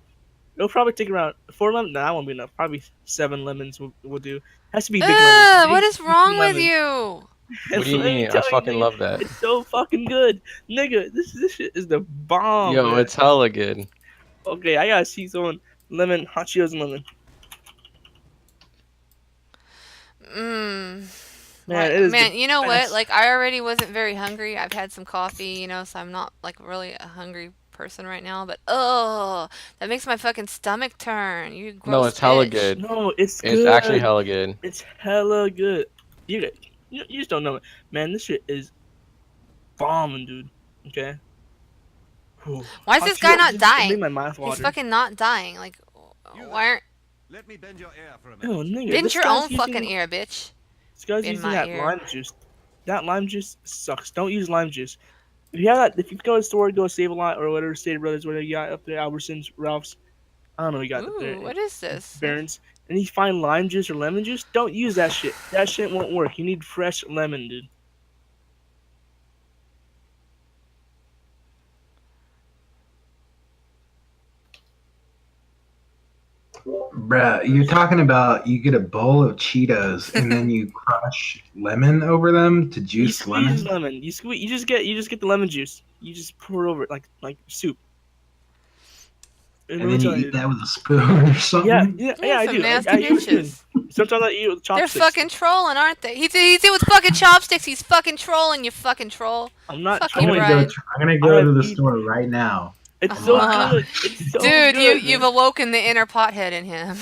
It'll probably take around 4 lemons. No, that won't be enough. Probably 7 lemons will do. Has to be big lemons. What Big is juicy wrong with lemons. you? What do you Let me mean? I tell you, fucking nigga, love that. it's so fucking good, nigga. This shit is the bomb. Yo, man. it's hella good. Okay, I gotta see someone lemon hot Cheetos and lemon. Mmm. Man, it is Man, the you know what? best. Like, I already wasn't very hungry. I've had some coffee, so I'm not, like, really a hungry person right now. But, oh, that makes my fucking stomach turn. You No, gross it's hella bitch. good. No, it's It's actually good. hella good. It's hella good. You just don't know it, man. This shit is bombing, dude. Okay. Whew. Why is Hot this guy Cheetos not just dying? made my mouth He's water. fucking not dying. Like, You why aren't... Let me bend your ear for a Oh, minute. nigga, Bend this your guy's own using, fucking ear, bitch. This guy's Bend using my that ear. lime juice. That lime juice sucks. Don't use lime juice. If you have that, if you go to the store, go Save a Lot or whatever, State Brothers, whatever you got up there, Albertsons, Ralph's. I don't know what you got up there. Ooh, what is this? Barron's. And you find lime juice or lemon juice, don't use that shit. That shit won't work. You need fresh lemon, dude. Bruh, you're talking about you get a bowl of Cheetos and then you crush lemon over them to You juice squeeze lemon? lemon. You squeeze. You just get the lemon juice. You just pour it over it like soup. And And let me then you tell eat you. that with a spoon or something? Yeah, I Some do. nasty I eat with spoon. bitches. Sometimes I eat with They're chopsticks. fucking trolling, aren't they? He's it with fucking chopsticks. He's fucking trolling, you fucking troll. I'm not Fuck I'm you, gonna trolling. go. Brian. I'm gonna I go have to the eaten. store right now. It's so Uh, good. It's so Dude, good. you've man. awoken the inner pothead in him.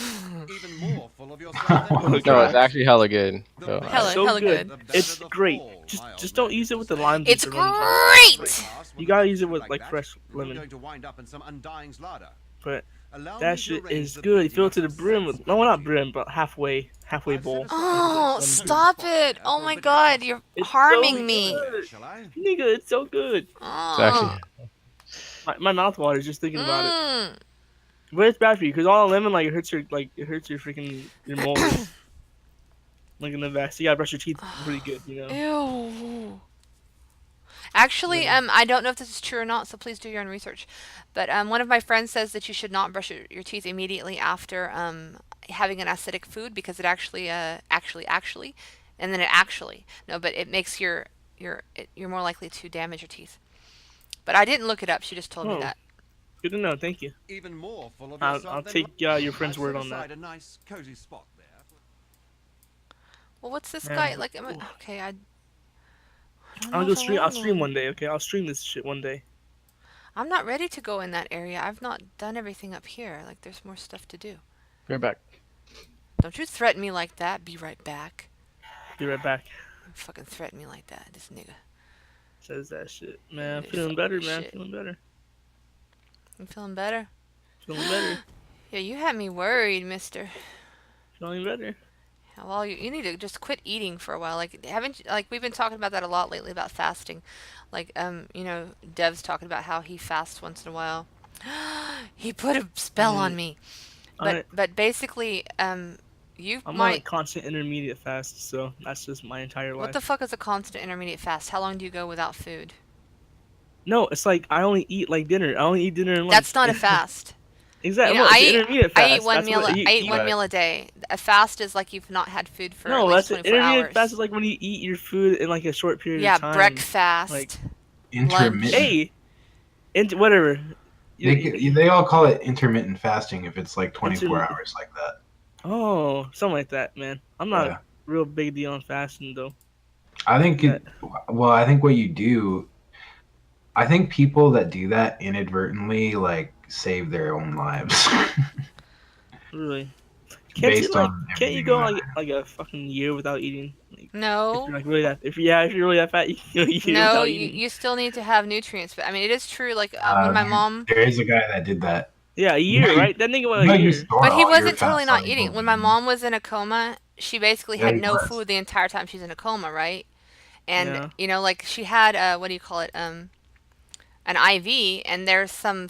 Even more full of yourself than Oh, you No, God. it's actually hella good. The So, bigger Hella- so hella good. good. It's the great. fall, Just my old just don't man use it used with to the say. lime juice It's or lemon juice. great. You gotta use it with like fresh You're lemon. going to wind up in some undying's larder. But Allow me that to shit arrange is the good. You building fill it of to the some brim with sensible not food. brim, but halfway I've set bowl. aside Oh, Lemon juice. stop it. Oh my god, you're It's harming so me. good. Shall I? Nigga, it's so good. it's Oh. actually. My mouth waters just thinking about it. Mm. But it's bad for you because all the lemon it hurts your freaking your molars. Like in the vest, you gotta brush your teeth pretty good, you know. Ew. Actually, Yeah. I don't know if this is true or not, so please do your own research. But one of my friends says that you should not brush your teeth immediately after having an acidic food because it actually, and then it actually no, but it makes you're more likely to damage your teeth. But I didn't look it up. She just told me Oh, that. good to know. Thank you. Even more full of I'll yourself than take your friend's I've word set on that. aside a nice cozy spot there. Well, what's this Man, guy like? Okay, I don't know I'll if go I stream. wanna I'll go stream in. one day. Okay, I'll stream this shit one day. I'm not ready to go in that area. I've not done everything up here. Like, there's more stuff to do. Right back. Don't you threaten me like that. Be right back. Be right back. You fucking threaten me like that, this nigga. Says that shit. Man, This feeling fucking better, man. shit. Feeling better. You feeling better? Feeling better. Yeah, you had me worried, mister. Feeling better. Well, you need to just quit eating for a while. Like, haven't like we've been talking about that a lot lately about fasting. Like, Dev's talking about how he fasts once in a while. He put a spell on Mm, me. But I but basically, you I'm on a might. constant intermediate fast, so that's just my entire What the life. fuck is a constant intermediate fast? How long do you go without food? No, it's like I only eat like dinner. I only eat dinner and That's lunch. not a fast. Exactly. Well, it's an intermediate I eat fast. one That's meal. what you I eat one eat. meal a day. A fast is like you've not had food for at No, least that's an 24 intermediate fast hours. is like when you eat your food in like a short period of Yeah, time. Like, breakfast, lunch. Intermittent. hey, into whatever. They all call it intermittent fasting if it's like 24 Inter. hours like that. Oh, something like that, man. I'm not a Yeah. real big deal on fasting though. I think That I think what you do, I think people that do that inadvertently like save their own lives really. Can't you based like? on Can't you everything go that. like a fucking year without eating? Like, if No, you're like really that. If you're really that fat, you can go a year no, without you, eating. you still need to have nutrients. But I mean, it is true. Like when Uh, my there, mom, there is a guy that did that. Yeah, a You know, year, right? That nigga went a you year. store but he all your wasn't totally fat not soluble eating. When my vitamins. mom was in a coma, she basically Yeah, had he no was. food the entire time she's in a coma, right? And Yeah. like she had what do you call it? An IV, and there's some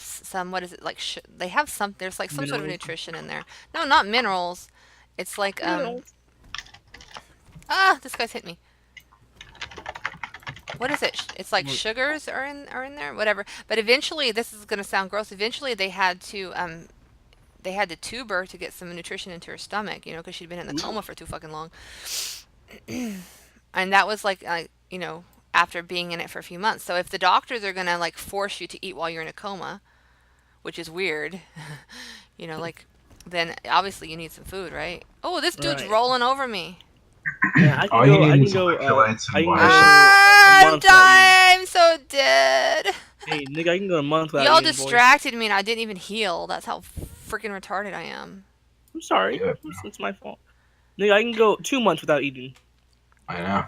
what is it like? They have some. There's like some sort of Minerals. nutrition in there. No, not minerals. It's like Minerals. this guy's hit me. What is it? It's like What? sugars are in there, whatever. But eventually, this is gonna sound gross. Eventually, they had to tube her to get some nutrition into her stomach, because she'd been in the Ooh. coma for too fucking long. And that was like, after being in it for a few months. So if the doctors are gonna like force you to eat while you're in a coma, which is weird, like, then obviously you need some food, right? Oh, this dude's Right. rolling over me. Yeah, I can All you go. I need can is go. electrolytes I and can water go supplements. a I'm month without eating. dying. I'm so dead. Hey, nigga, I can go a month without Y'all eating, boy. distracted me and I didn't even heal. That's how freaking retarded I am. I'm sorry. Yeah, It's my fault. Nigga, I can go 2 months without eating. I know.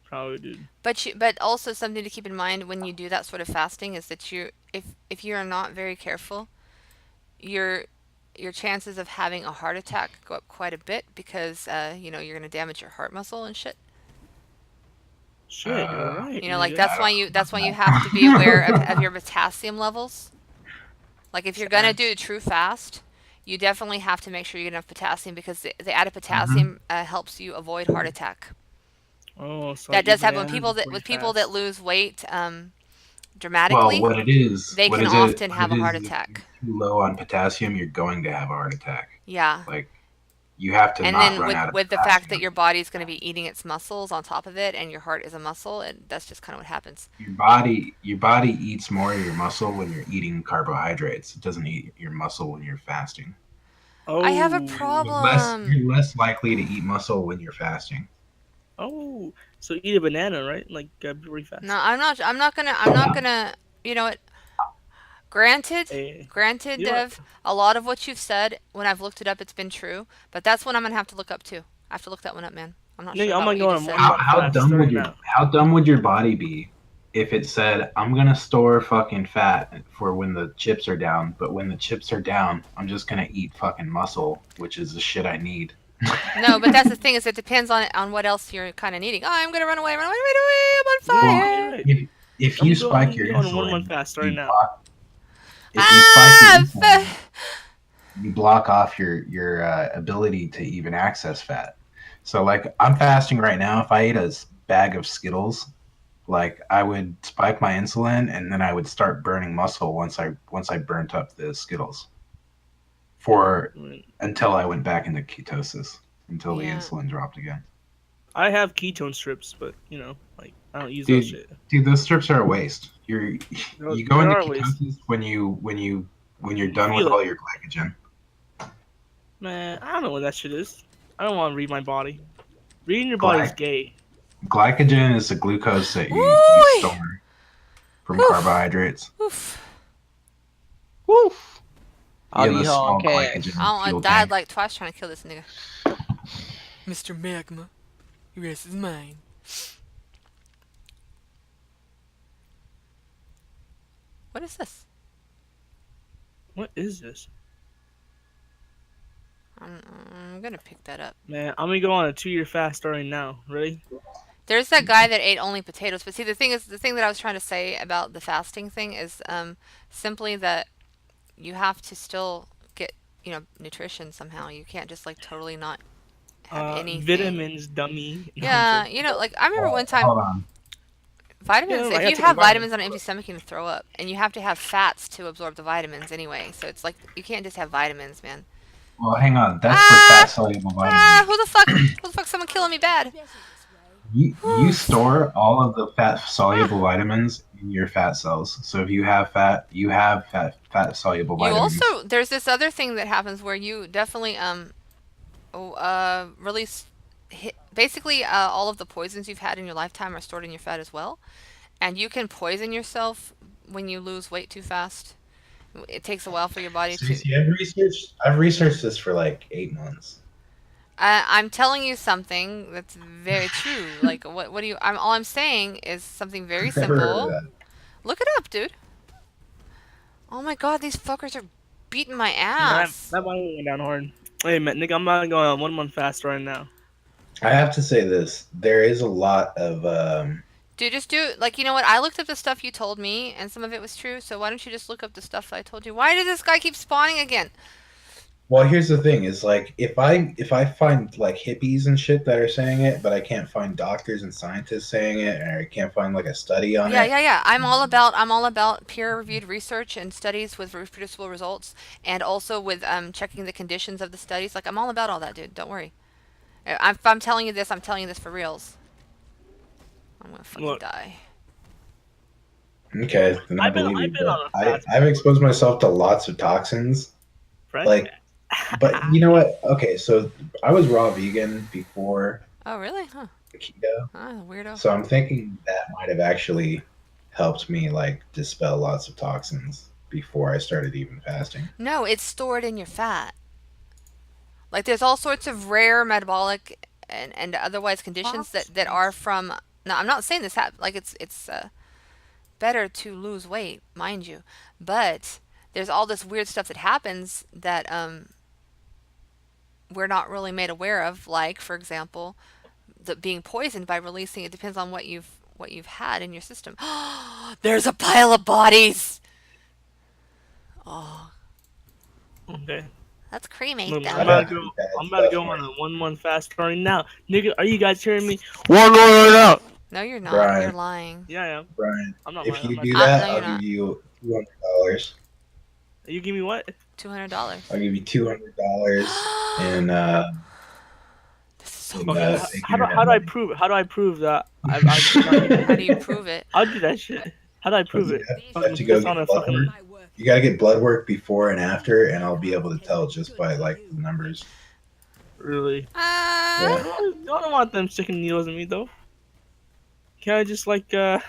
Probably, dude. But also something to keep in mind when you do that sort of fasting is that if you are not very careful, your your chances of having a heart attack go up quite a bit because you're gonna damage your heart muscle and shit. Shit, you're right, Like nigga. I don't that's why you know have to be about aware that. of your potassium levels. Like if you're gonna do a Facts. true fast, you definitely have to make sure you get enough potassium because the added Hmm. potassium helps you avoid heart attack. Oh, so I That eat does happen bananas before you with people that fast. lose weight Well, dramatically. They what can is it? often What have it a is? heart If you're attack. too low on potassium, you're going to have a heart attack. Yeah. Like you have to And not then run with out of the fact that potassium. your body's going to be eating its muscles on top of it, and your heart is a muscle, and that's just kind of what happens. Your body eats more of your muscle when you're eating carbohydrates. It doesn't eat your muscle when you're fasting. I have a Oh, problem. You're less likely to eat muscle when you're fasting. oh. So eat a banana, right? Like before you No, fast. I'm not gonna. You know what? Granted, Hey, granted, you know what? Dev, a lot of what you've said, when I've looked it up, it's been true. But that's one I'm gonna have to look up too. I have to look that one up, man. I'm not sure Nigga, I'm about gonna what you go on a just said. one month How fast dumb would starting now. your body be if it said, "I'm gonna store fucking fat for when the chips are down, but when the chips are down, I'm just gonna eat fucking muscle, which is the shit I need." No, but that's the thing is it depends on what else you're kind of needing. Oh, I'm gonna run away, run away, run away! I'm on No, Well, you're fire! right. if I'm you gonna go. I'm spike gonna your go on a 1 month insulin, fast starting you now. block. If you spike your Ah! insulin, you block off your ability to even access fat. So like I'm fasting right now. If I ate a bag of Skittles, like I would spike my insulin and then I would start burning muscle once I burnt up the Skittles for I mean, until I went back into ketosis until the Yeah. insulin dropped again. I have ketone strips, but like I don't use that Dude, shit. those strips are a waste. You go There into are ways. ketosis when you're You done with feel it, all your glycogen. man. I don't know what that shit is. I don't want to read my body. Reading your body is Gly- gay. Glycogen is the glucose that you Woo! store from Whew. carbohydrates. Oof. Woo! Yeah, Howdy the ho, small cash. glycogen I fuel died tank. like twice trying to kill this nigga. Mr. Magma, your ass is mine. What is this? What is this? I'm gonna pick that up. Man, I'm gonna go on a 2-year fast starting now. Ready? There's that guy that ate only potatoes. But see, the thing that I was trying to say about the fasting thing is simply that you have to still get, nutrition somehow. You can't just like totally not have anything. Vitamins, dummy. No, I'm Yeah, joking. like I remember one time Hold on. Yeah, vitamins. no, I If gotta you take my have vitamins vitamins. on an empty stomach, you can throw up, and you have to have fats to absorb the vitamins anyway. So it's like you can't just have vitamins, man. Well, hang on. That's for fat Ah, soluble vitamins. who the fuck? Who the fuck? Someone killing me bad. You store all of the fat soluble Ah. vitamins in your fat cells. So if you have fat, you have fat soluble You vitamins. also there's this other thing that happens where you definitely release basically all of the poisons you've had in your lifetime are stored in your fat as well, and you can poison yourself when you lose weight too fast. It takes a while for your body to. Stacey, I've researched this for like 8 months. I'm telling you something that's very true. Like what do you? All I'm saying is something very I've never heard of simple. that. Look it up, dude. Oh my god, these fuckers are beating my That ass. that volume went down hard. Hey man, nigga, I'm not going on 1 month fast right now. I have to say this. There is a lot of Dude, just do like you know what? I looked up the stuff you told me, and some of it was true. So why don't you just look up the stuff I told you? Why did this guy keep spawning again? well, here's the thing is like if I find like hippies and shit that are saying it, but I can't find doctors and scientists saying it, or I can't find like a study on Yeah, it. yeah, yeah. I'm all about peer-reviewed research and studies with reproducible results, and also with checking the conditions of the studies. Like I'm all about all that, dude. Don't worry. If I'm telling you this, I'm telling you this for reals. I'm gonna fucking Look, die. Okay, then I believe I've you, been but on a fast, I've exposed myself to lots of toxins. friend. Like, but you know what? Okay, so I was raw vegan before Oh, really? Huh? keto, Weirdo. so I'm thinking that might have actually helped me like dispel lots of toxins before I started even fasting. No, it's stored in your fat. Like there's all sorts of rare metabolic and otherwise conditions that are from. No, I'm not saying this like it's better to lose weight, mind you, but there's all this weird stuff that happens that we're not really made aware of. Like for example, the being poisoned by releasing. It depends on what you've had in your system. There's a pile of bodies. Oh, Okay. that's Look, cremated. I'm I've about had to go. pretty bad I'm about to stuff, go man. on a 1 month fast starting now, nigga. Are you guys hearing me? One going right now. No, you're not. You're Brian, lying. Yeah, I am. Brian, I'm not if lying. I'm you not. do No, that, you're I'll give not. you $200. You give me what? $200. I'll give you $200 in This is so Okay. gross. internet How do I money. prove it? How do I prove that I've not eaten? How do you prove it? I'll do that shit. How do I prove it? You have Fucking to go piss on get a blood work. fucking. You got to get blood work before and after, and I'll be able to tell just by like the numbers. Really? Yeah. I don't want them sticking needles in me though. Can I just like look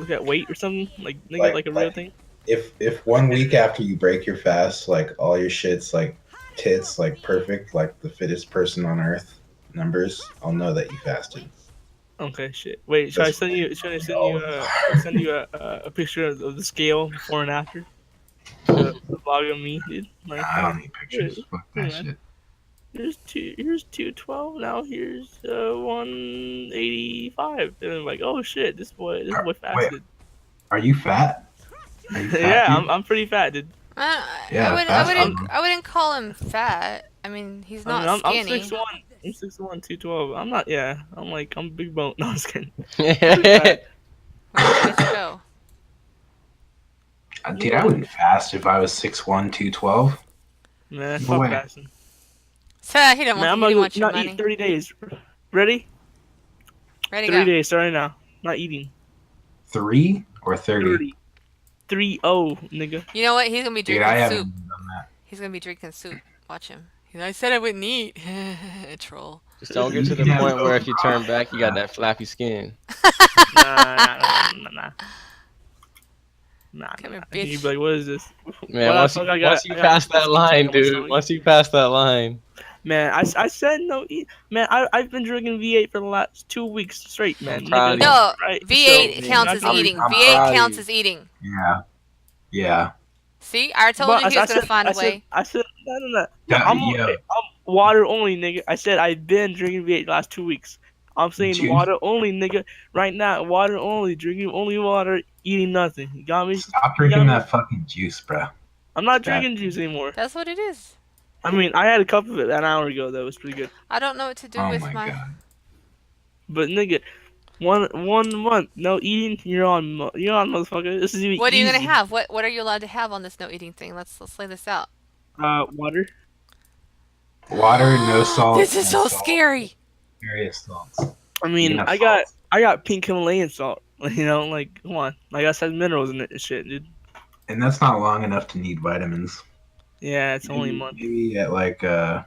at weight or something? Like nigga, like a real Like thing? if 1 week after you break your fast, like all your shit's like tits, like perfect, like the fittest person on earth numbers, I'll know that you fasted. Okay, shit. Wait, should I That's send you? Should I send all you? of them. Send you a picture of the scale before and after? The vlog of me, dude. Like, I don't need pictures. here, Fuck here, that man. shit. Here's 212. Now here's 185. And I'm like, oh shit, this boy Wait, fasted. are you fat? Are you fat, Yeah, dude? I'm pretty fat, dude. I Yeah, wouldn't. I fast wouldn't. food. I wouldn't call him fat. I mean, he's I mean, not I'm skinny. 6'1". I'm 6'1", 212. I'm not. Yeah, I'm big bone. No, I'm just kidding. I'm pretty fat. Where'd you go? Dude, I wouldn't fast if I was 6'1", 212. Man, No fuck way. fasting. So he didn't Man, want. I'm He gonna didn't go want your not money. eat 30 days. Ready? Ready, 3 go. days starting now. Not eating. 3 or 30? 30. 3-0, nigga. You know what? He's gonna be Dude, drinking I soup. haven't done that. He's gonna be drinking soup. Watch him. I said I wouldn't eat. Troll. Just don't get to You the can have point where both if you turn raw back, you got and that flappy skin. Nah. Come here, You'd bitch. be like, what is this? Man, What once the you fuck I once got- you I got pass that skin line, stuck on my dude. stomach? Once you pass that line. Man, I said no eat. Man, I've been drinking V8 for the last 2 weeks straight, man. I'm proud of you. No, Right? V8 So, counts man, as I'm eating. proud V8 of counts you. as eating. Yeah. See, I told But you he was gonna find a I said, way. no, no, no. Yeah, I'm yo, water only, nigga. I said I've been drinking V8 the last 2 weeks. I'm saying juice. water only, nigga. Right now, water only, drinking only water, eating nothing. You got me? Stop You got drinking me? that fucking juice, bro. I'm not That- drinking juice anymore. That's what it is. I mean, I had a cup of it an hour ago. That was pretty good. I don't know what to do Oh with my my. god. But nigga, one month, no eating. You're on, motherfucker. This is What are you easy. gonna have? What are you allowed to have on this no eating thing? Let's lay this out. Water. Water, no salt. This is no so salt, scary. Various salts. I You mean, can have I got pink Himalayan salt. You know, like come on, I got some minerals in it and shit, dude. And that's not long enough to need vitamins. Yeah, it's only a month. Maybe at like Sorry,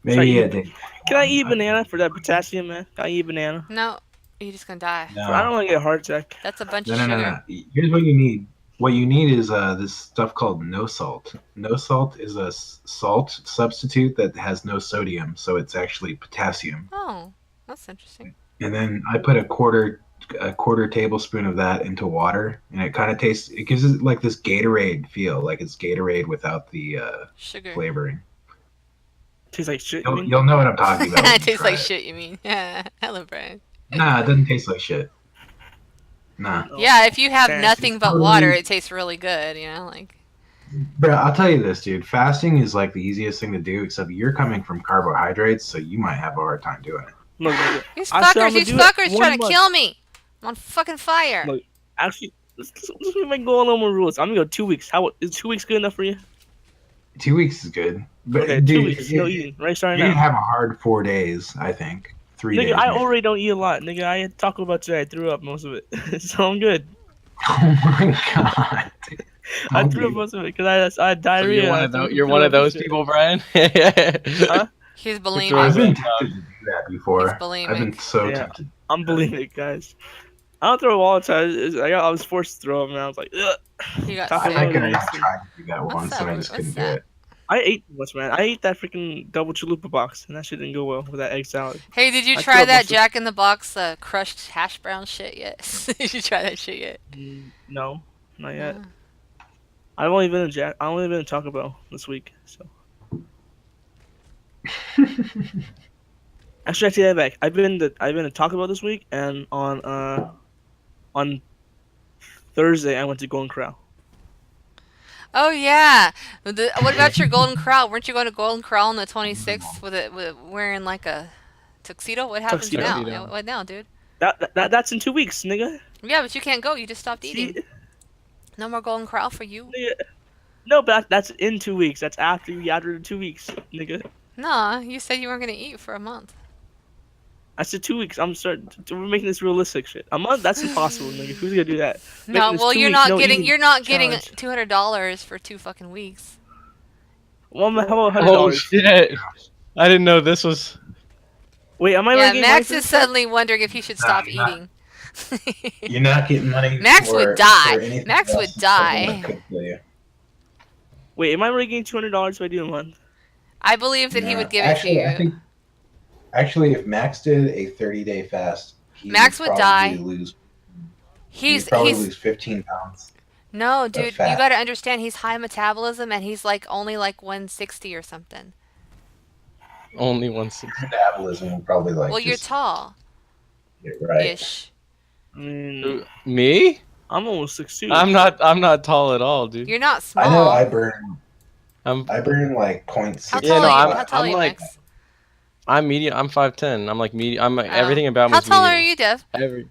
maybe you- at day. Can I eat banana for that potassium, man? Can I eat banana? No, you're just gonna die. No. I don't want to get a heart attack. That's a bunch No, of no, no, sugar. no. Here's what you need. What you need is this stuff called no salt. No salt is a salt substitute that has no sodium, so it's actually potassium. Oh, that's interesting. And then I put a quarter tablespoon of that into water, and it kind of tastes. It gives it like this Gatorade feel, like it's Gatorade without the Sugar. flavoring. Tastes like shit. You mean? You'll know what I'm talking about. when It you tastes try like it. shit. You mean? Hello, Brian. Nah, it doesn't taste like shit. Nah. No. Yeah, if you have Fancy. nothing but water, it tastes really good. You know, like. Bro, I'll tell you this, dude. Fasting is like the easiest thing to do, except you're coming from carbohydrates, so you might have a hard time doing it. Look, nigga. These I said fuckers, I'ma these do it fuckers 1 trying to month. kill me. I'm on fucking fire. Look, actually, let's make go a little more rules. I'm gonna go 2 weeks. How is 2 weeks good enough for you? 2 weeks is good. But Okay, dude, 2 weeks. No eating. Right, starting you're gonna now. have a hard 4 days, I think. 3 Nigga, days. I maybe. already don't eat a lot. Nigga, I had Taco Bell today. I threw up most of it, so I'm good. Oh my god. I Don't threw up do- most of it because I had So diarrhea. you're one and of I those. threw- You're threw one up of and those shit. people, Brian. Huh? He's throws bulimic. I've been it tempted to do that before. He's bulimic. I've been so Yeah. tempted. I'm bulimic, guys. I don't throw up all the time. I was forced to throw up, and I was like, ugh. You got Taco I sick. Bell think I is- tried to do that What's once that? and I What- just what's couldn't do that? it. I ate too much, man. I ate that freaking double chalupa box, and that shit didn't go well with that egg salad. Hey, did you I try threw up that most of- Jack in the Box crushed hash brown shit yet? Did you try that shit yet? No, not yet. Uh, I've only been in Taco Bell this week, so. Actually, I take that back. I've been to Taco Bell this week, and on Thursday I went to Golden Corral. Oh yeah. What about your Golden Corral? Weren't you going to Golden Corral on the 26th with it wearing like a tuxedo? What happens Tuxedo. now? Tuxedo. Yeah, what now, dude? That's in 2 weeks, nigga. Yeah, but you can't go. You just stopped eating. See, No more Golden Corral for you. nigga. No, but that's in 2 weeks. That's after the 2 weeks, nigga. Nah, you said you weren't gonna eat for a month. I said 2 weeks. We're making this realistic shit. A month? That's impossible, nigga. Who's gonna do that? No, Making this well 2 you're weeks, not no getting eating you're not getting challenge. $200 for 2 fucking weeks. Well, how about Oh $100? shit! I didn't know this was. Wait, am I Yeah, really getting money Max for is this? suddenly wondering if he should stop you're not. eating. You're not getting money. Max for, would die. for anything Max else would except for what die. I could tell you. Wait, am I really getting $200 if I do a month? I believe that he Nah, would give actually, it to you. Actually, if Max did a 30-day fast, he Max would probably die. lose. He's He'd probably he's lose 15 pounds. no, dude. You fat. got to understand he's high metabolism and he's like only like 160 or something. Only 160. Metabolism will probably like. Well, you're just tall get right. ish. I mean, Me? I'm almost 6'2". I'm not. I'm not tall at all, dude. You're not small. I know I burn. I'm. I burn like 0.6. How Yeah, tall no, are you? I'm- How tall I'm are you, like- Max? I'm medium. I'm 5'10". I'm like medium. I'm Oh. everything about me. How is tall are medium. you, Dev? Every.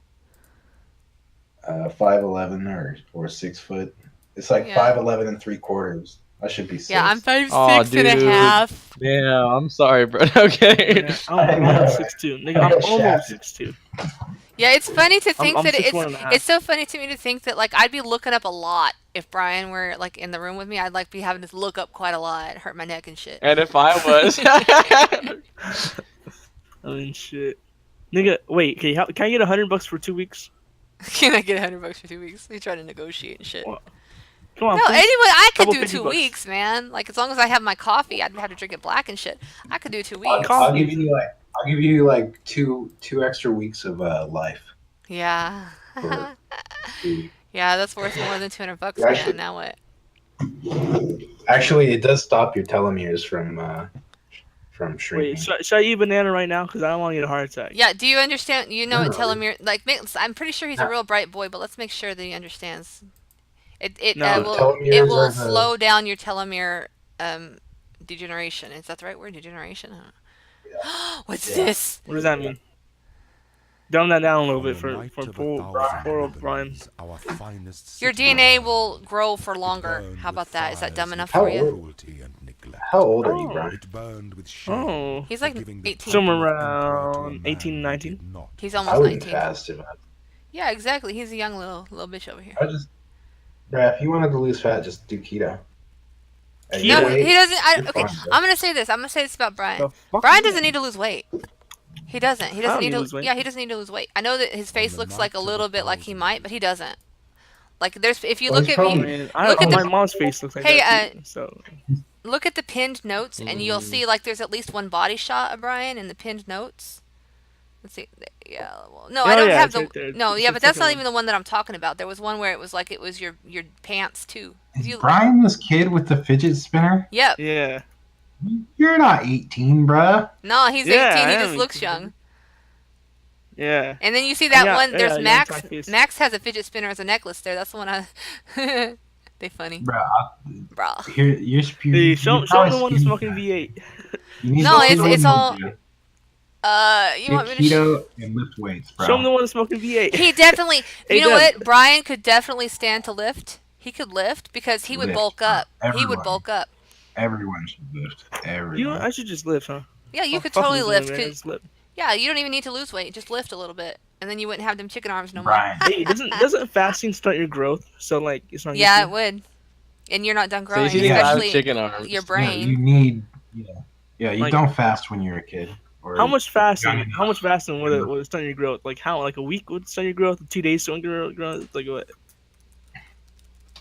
5'11" or 6 foot. It's like Yeah. 5'11" and 3/4. I should be 6. Yeah, I'm 5'6" Aw, and a dude. half. Yeah, I'm sorry, bro. Okay. Yeah, I'm almost 6'2". Nigga, I'm almost 6'2". Yeah, it's funny to think I'm that 6'1" and a half. it's so funny to me to think that like I'd be looking up a lot if Brian were like in the room with me. I'd like be having to look up quite a lot, hurt my neck and shit. And if I was, I mean, shit. Nigga, wait, can I get $100 for 2 weeks? Can I get $100 for 2 weeks? We try to negotiate and shit. What? Come on, No, please. anyway, I could Couple do 50 2 bucks. weeks, man. Like as long as I have my coffee, I'd have to drink it black and shit. I could do 2 weeks. Coffee. I'll give you like two extra weeks of life. Yeah. For 2 weeks. Yeah, that's worth more than $200, Yeah, man. actually, Now what? actually, it does stop your telomeres from Wait, shrinking. should I eat banana right now? Because I don't want to get a heart attack. Yeah, do you understand? You know what No, telomere like I'm pretty sure he's a no, real bright boy, but let's make sure that he understands. No. It telomeres will are the slow down your telomere degeneration. Is that the right word? Degeneration? I don't know. What's yeah. this? What does that mean? Dumb that down a little On bit the for night for of poor, 1,000 poor old Brian. ribbons, our finest Your city DNA burned. will grow for It longer. burned How with about that? Is that dumb fires enough which for How were you? old? cruelty and neglect. How old are you, Oh, Brian? It burned with shame oh, He's for like giving the 18. title somewhere of emperor to a around man 18, who 19. did not He's I almost deserve wouldn't 19. fast if Yeah, exactly. He's a young little bitch over here. I just, bruh, if you wanted to lose fat, just do keto. At your No, Keto? he weight, doesn't. you're Okay, fine, bro. I'm gonna say this. I'm gonna say this about Brian. The fuck Brian is doesn't that? need to lose weight. He doesn't. He I doesn't don't need need to to. lose weight. Yeah, he doesn't need to lose weight. I know that his On face the looks like a night of little bit like he 1,000 might, but he doesn't. Like there's if you Well, look he's at I me, probably mean, look at my the mom's face looks like hey that too. So look at the pinned notes, and you'll see like there's at least one body shot of Brian in the pinned notes. Let's see. Yeah. Well, no, I oh don't yeah, have it's the. right there. No, It's yeah, the but that's second not one. even the one that I'm talking about. There was one where it was like it was your pants too. If is you. Brian this kid with the fidget spinner? Yep. Yeah, You're not 18, bruh. No, he's yeah, 18. I He am just looks 18. young. Yeah, And then you see that one. There's yeah, young Max. type face. Max has a fidget spinner as a necklace there. That's the one I. They funny, Bruh, bro. here, Hey, show him probably the one skinny smoking fat. V8. You need No, to it's keto it's and all. lift, You get want me to? keto and lift weights, Show him bro. the one smoking V8. He definitely. Hey You know Deb, what? Brian could definitely stand to lift. He could lift because he would Lift, bulk bro. up. He would Everyone, bulk up. everyone should lift. you know, Everyone. I should just live, huh? Yeah, you Oh, could fuck totally losing weight, lift. man. Just live. Yeah, you don't even need to lose weight. Just lift a little bit, and then you wouldn't have them chicken arms no more. Brian, Hey, doesn't fasting stunt your growth? So like, it's not. Good Yeah, for it you? would. And you're not done So he's growing, eating a lot of especially chicken arms. your yeah, you brain. need, yeah, you Like, don't fast when you're a kid. Or how much young fasting? enough. How much fasting would it stunt your growth? Like how? Like a week would stunt your growth? 2 days stunt your growth? Like what?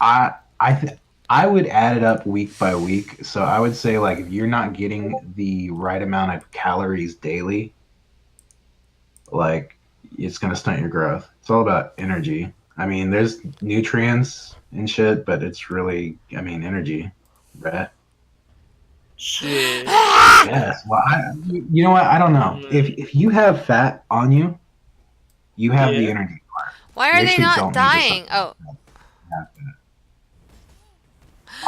I would add it up week by week. So I would say like if you're not getting the right amount of calories daily, like it's gonna stunt your growth. It's all about energy. I mean, there's nutrients and shit, but it's really, I mean, energy, right? Shit. Yes. Well, you know what? I don't know. Mm. If you have fat on you, you have the Yeah. energy. Why You are they actually not don't need to dying? supplement Oh, that.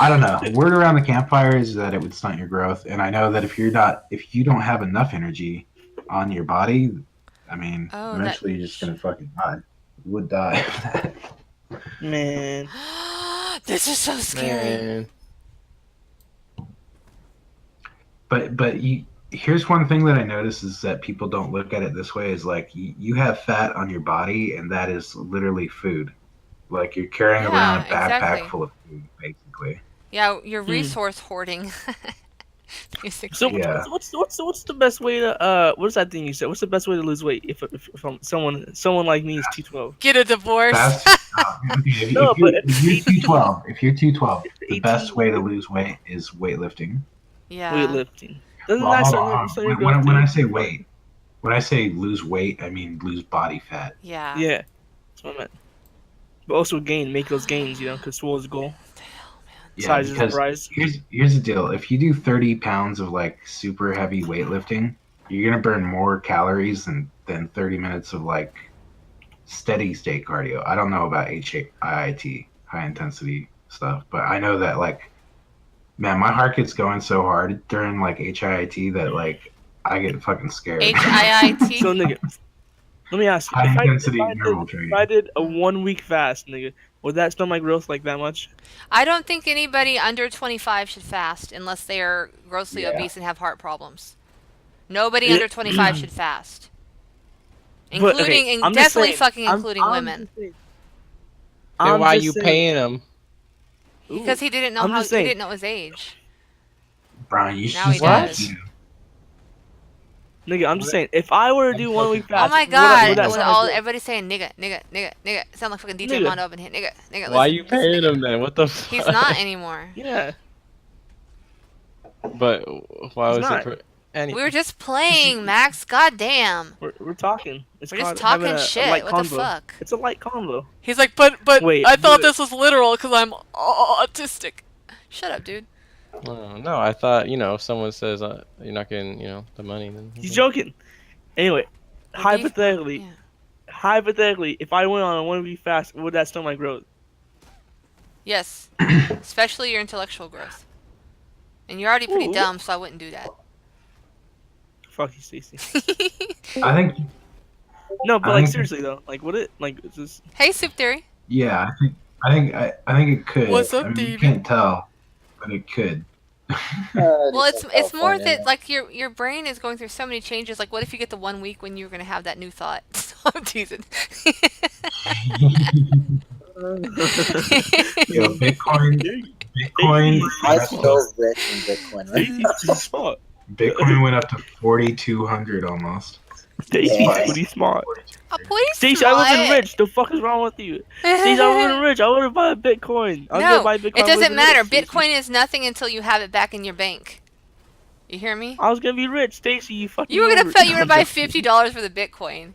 I don't know. Word around the campfire is that it would stunt your growth, and I know that if you don't have enough energy on your body, I mean, Oh, eventually you're just gonna fucking die. You would die. Man. this is so scary. Man. But here's one thing that I notice is that people don't look at it this way. Is like you have fat on your body, and that is literally food. Like you're carrying around a Yeah, backpack exactly. full of food, basically. Yeah, you're Hmm. resource hoarding. So Basically. Yeah. what's the best way to what's that thing you said? What's the best way to lose weight if someone like me is 212? Get a divorce. Fast. Okay, No, if but you're 212, the 18 best way to lose weight is weightlifting. Yeah. weightlifting. Doesn't Well, that hold on. start your When, growth when I too? say weight, when I say lose weight, I mean lose body fat. Yeah. Yeah, that's what I meant. But also make those gains, you know, because swole is goal. Yeah, Size is the because prize. here's the deal. If you do 30 pounds of like super heavy weightlifting, you're gonna burn more calories than 30 minutes of like steady state cardio. I don't know about HIIT, high intensity stuff, but I know that like, man, my heart gets going so hard during like HIIT that like I get fucking scared. HIIT. So nigga, let me ask you, High intensity interval training. if I did a 1 week fast, nigga, would that stunt my growth like that much? I don't think anybody under 25 should fast unless they are grossly Yeah. obese and have heart problems. Nobody Yeah. under 25 should fast. But, Including, okay, and I'm just definitely saying, fucking I'm- including I'm women. just saying- Then I'm why just you saying- paying him? Ooh. Because he didn't know I'm how, just he saying. didn't know his age. Brian, you should Now he just start does. keto. Nigga, I'm just saying, if I were to do 1 week fast, Oh my would god. that With stunt my all, growth? everybody's saying nigga, nigga, nigga, nigga. Sound like fucking DJ Nigga. Mondo up in here. Nigga, nigga. Why listen, you listen, paying nigga. him then? What the fuck? He's not anymore. Yeah. But why He's was not. it? Any We were just playing, Max. Goddamn. We're talking. It's We're just called having talking a shit. light What the convo. fuck? It's a light convo. He's like, but Wait, I thought but- this was literal because I'm autistic. Shut up, dude. no, I thought if someone says you're not getting the money, then He's joking. Anyway, hypothetically, Yeah. hypothetically, if I went on a 1v fast, would that slow my growth? Yes. Especially your intellectual growth. And you're already pretty Ooh. dumb, so I wouldn't do that. Fuck you, Stacy. I think. No, but I like think- seriously though, like would it like is this? Hey, Soup Theory. Yeah, I think it could. What's up, I mean, David? you can't tell, but it could. Well, it's more that like your brain is going through so many changes. Like, what if you get the 1 week when you're gonna have that new thought? I'm teasing. Yo, Bitcoin. I'm so rich in Bitcoin right now. Stacy's smart. Bitcoin went up to 4,200 almost. Stacy's Yeah. pretty smart. Oh, please. Stacy, I wasn't rich. The fuck is wrong with you? Stacy, I wasn't rich. I would have bought a Bitcoin. I was gonna No, buy Bitcoin. it I doesn't wasn't matter. rich, Stacey. Bitcoin is nothing until you have it back in your bank. You hear me? I was gonna be rich, Stacy. You fucking. You were gonna over- you were gonna buy $50 for the Bitcoin.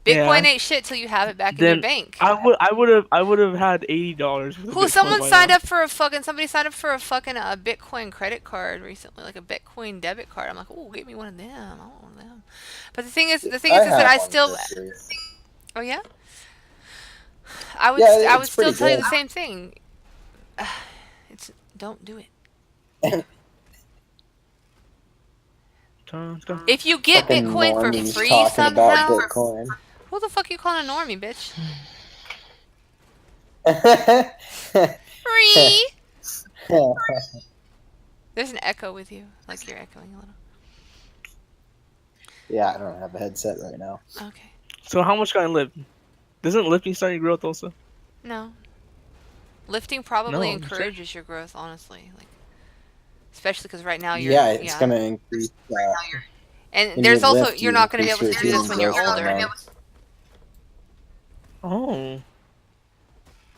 Bitcoin Yeah. ain't shit till you have it back in Then your bank. I would have had $80. For the Who? Bitcoin Someone by signed now. up for a fucking. Somebody signed up for a fucking Bitcoin credit card recently, like a Bitcoin debit card. I'm like, oh, get me one of them. I want one of them. But the thing is I that have I one still. for free. Oh yeah. I would. Yeah, I would it's still pretty tell you good. the same thing. It's don't do it. Dun, dun. If you get Fucking Bitcoin for normies free talking about somehow, Bitcoin. who the fuck you calling a normie, bitch? Free. There's an echo with you, like you're echoing a little. Yeah, I don't have a headset right now. Okay. So how much can I lift? Doesn't lifting start your growth also? No. Lifting probably No, I'm encourages your growth, honestly. Like, especially because right now you're. Yeah, it's gonna increase. And when there's you also lift, you're you not going to be able to increase do your this when you're growth older. hormone. Oh.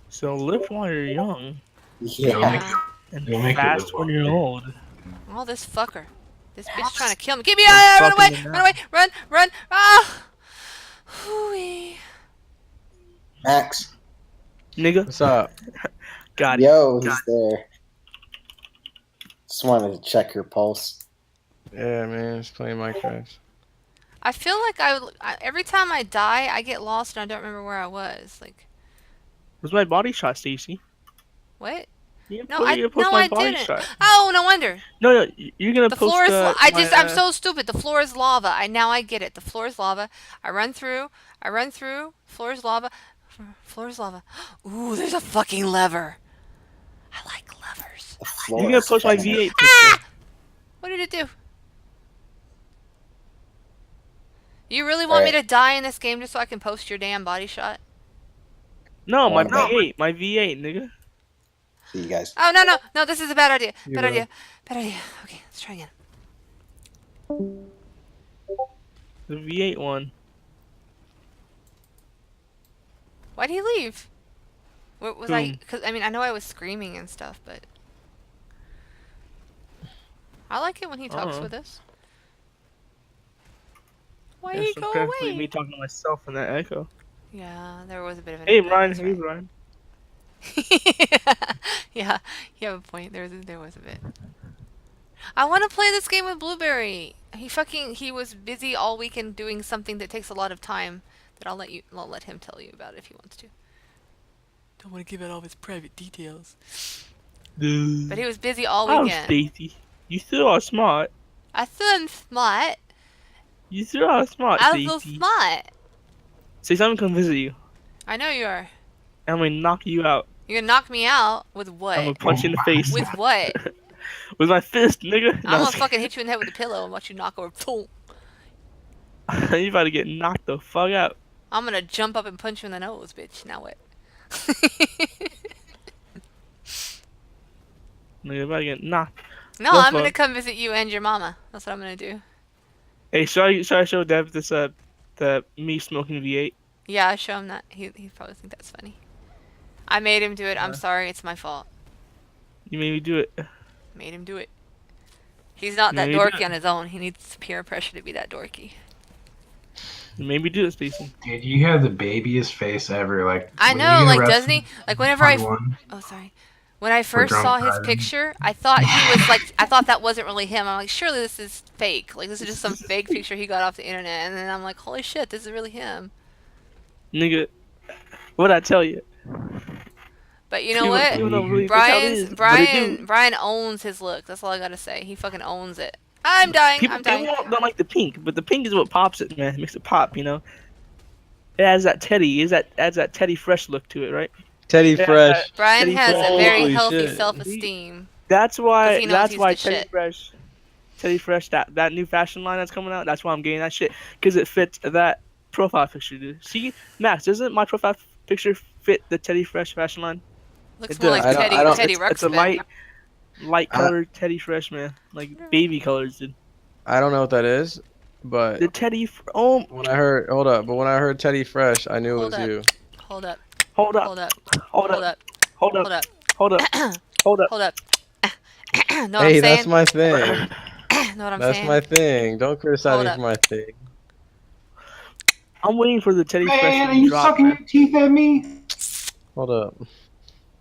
So lift while you're young Yeah. and You'll make it fast live when while you're you're- old. Oh, this fucker. This bitch trying to kill me. Get me out! Run away! fucking Run away! Run! Ah! Hooey. Max, Nigga, What's up? got it. yo, he's there. Just wanted to check your pulse. Yeah, man, just playing Minecraft. I feel like every time I die, I get lost and I don't remember where I was. Like, Where's my body shot, Stacy? what? You're No, gonna post no, my I body didn't. shot. Oh, no wonder. No, you're gonna The post. floor is. I'm my, so stupid. The floor is lava. Now I get it. The floor is lava. I run through. Floor is lava. Floor is lava. Ooh, there's a fucking lever. I like levers. The You're floor gonna is post my fucking- V8 picture. What did it do? You really want me to die in this game just so I can post your damn body shot? No, my No. V8, my V8, nigga. See you guys. Oh no! This is a bad idea. You Bad will. idea. Bad idea. Okay, let's try again. The V8 one. Why'd he leave? What was I? Whom? Because I mean, I know I was screaming and stuff, but I like it when he talks Uh-uh. with us. Why Yeah, did he so go apparently away? me talking to myself in that echo. Yeah, there was a bit of an. Hey, echo, Ryan. that's Hey, right. Ryan. Yeah, you have a point. There was a bit. I want to play this game with Blueberry. He was busy all weekend doing something that takes a lot of time. That I'll let him tell you about if he wants to. Don't want to give out all his private details. But he was busy all Oh, weekend. Stacy. You still are smart. I thought I'm smart. You still are smart, I'm so Stacy. smart. Stacy, I'm gonna come visit you. I know you are. And I'm gonna knock you out. You're gonna knock me out with I'm what? gonna punch you in the face. With what? With my fist, nigga. I'm gonna fucking hit you in the head with a pillow and watch you knock over. Boom. You about to get knocked the fuck out. I'm gonna jump up and punch you in the nose, bitch. Now what? Nigga, you about to get knocked. No, Go I'm for gonna it. come visit you and your mama. That's what I'm gonna do. Hey, should I show Dev this the me smoking V8? Yeah, I show him that. He probably think that's funny. I made him do it. I'm sorry. It's my fault. You made me do it. Made him do it. He's not that Maybe do dorky it. on his own. He needs peer pressure to be that dorky. Maybe do it, Stacy. Dude, you have the babiest face ever. Like I when you know, get like, doesn't he? arrested, Like, whenever 21 oh, sorry. When I for first drunk saw his driving. picture, I thought he was like, I thought that wasn't really him. I'm like, surely this is fake. Like, this is just some fake picture he got off the internet. And then I'm like, holy shit, this is really him. Nigga, what'd I tell you? But you know what? People don't really think how it is, but they do. Brian owns his look. That's all I gotta say. He fucking owns it. I'm dying. I'm dying. Don't like the pink, but the pink is what pops it, man. It makes it pop, you know. It adds that Teddy. Adds that Teddy Fresh look to it, right? Teddy Yeah, Fresh. Brian Teddy has Fresh. a very Holy healthy shit. self-esteem. That's 'Cause why. he knows That's he's why the Teddy shit. Fresh. Teddy Fresh. That new fashion line that's coming out. That's why I'm getting that shit because it fits that profile picture, dude. See, Max, doesn't my profile picture fit the Teddy Fresh fashion line? Looks It more does. like I don't- Teddy It's a Ruxpin. light colored Teddy Fresh, man. Like baby colors, dude. I don't know what that is, but The Teddy. Oh, when I heard, hold up, but when I heard Teddy Fresh, I knew it Hold was up. you. Hold up. hold up, Hold up. hold Hold up, up. hold Hold up, up. hold up, hold up. Hold up. Know what Hey, I'm that's saying? my thing. Know what I'm That's saying? my thing. Don't criticize Hold me up. for my thing. I'm waiting for the Teddy Fresh Man, are to you drop, sucking man. your teeth at me? Hold up.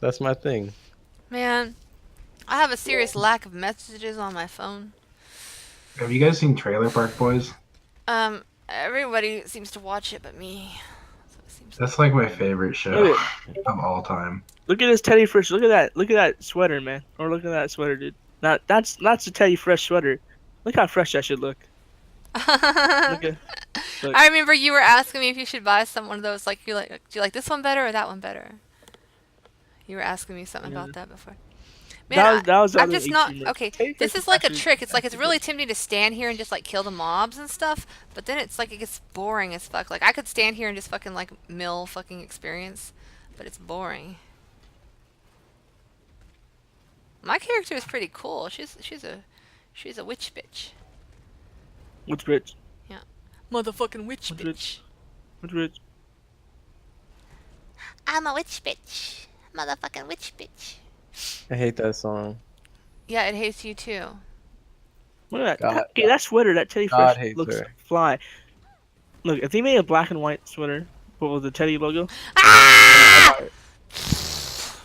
That's my thing. Man, I have a serious lack of messages on my phone. Have you guys seen Trailer Park Boys? Everybody seems to watch it but me. So it seems That's like my favorite show Look of all time. Look at this Teddy Fresh. Look at that. Look at that sweater, man. Or look at that sweater, dude. That's a Teddy Fresh sweater. Look how fresh that should look. Look at. Look. I remember you were asking me if you should buy some one of those. Like, do you like this one better or that one better? You were asking me something about that before. Man, That was the I'm other just not 18 look. okay. Teddy This Fresh is like a actually- trick. It's like it's really tempting to stand here and just like kill the mobs and stuff, but then it's like it gets boring as fuck. Like I could stand here and just fucking like mill fucking experience, but it's boring. My character is pretty cool. She's a witch bitch. Which bitch? Motherfucking witch Which bitch. Which bitch? I'm a witch bitch. Motherfucking witch bitch. I hate that song. Yeah, it hates you too. Look at that. God. Okay, that sweater, that Teddy God Fresh hates looks her. fly. Look, if they made a black and white sweater, but with the Teddy logo, Ah!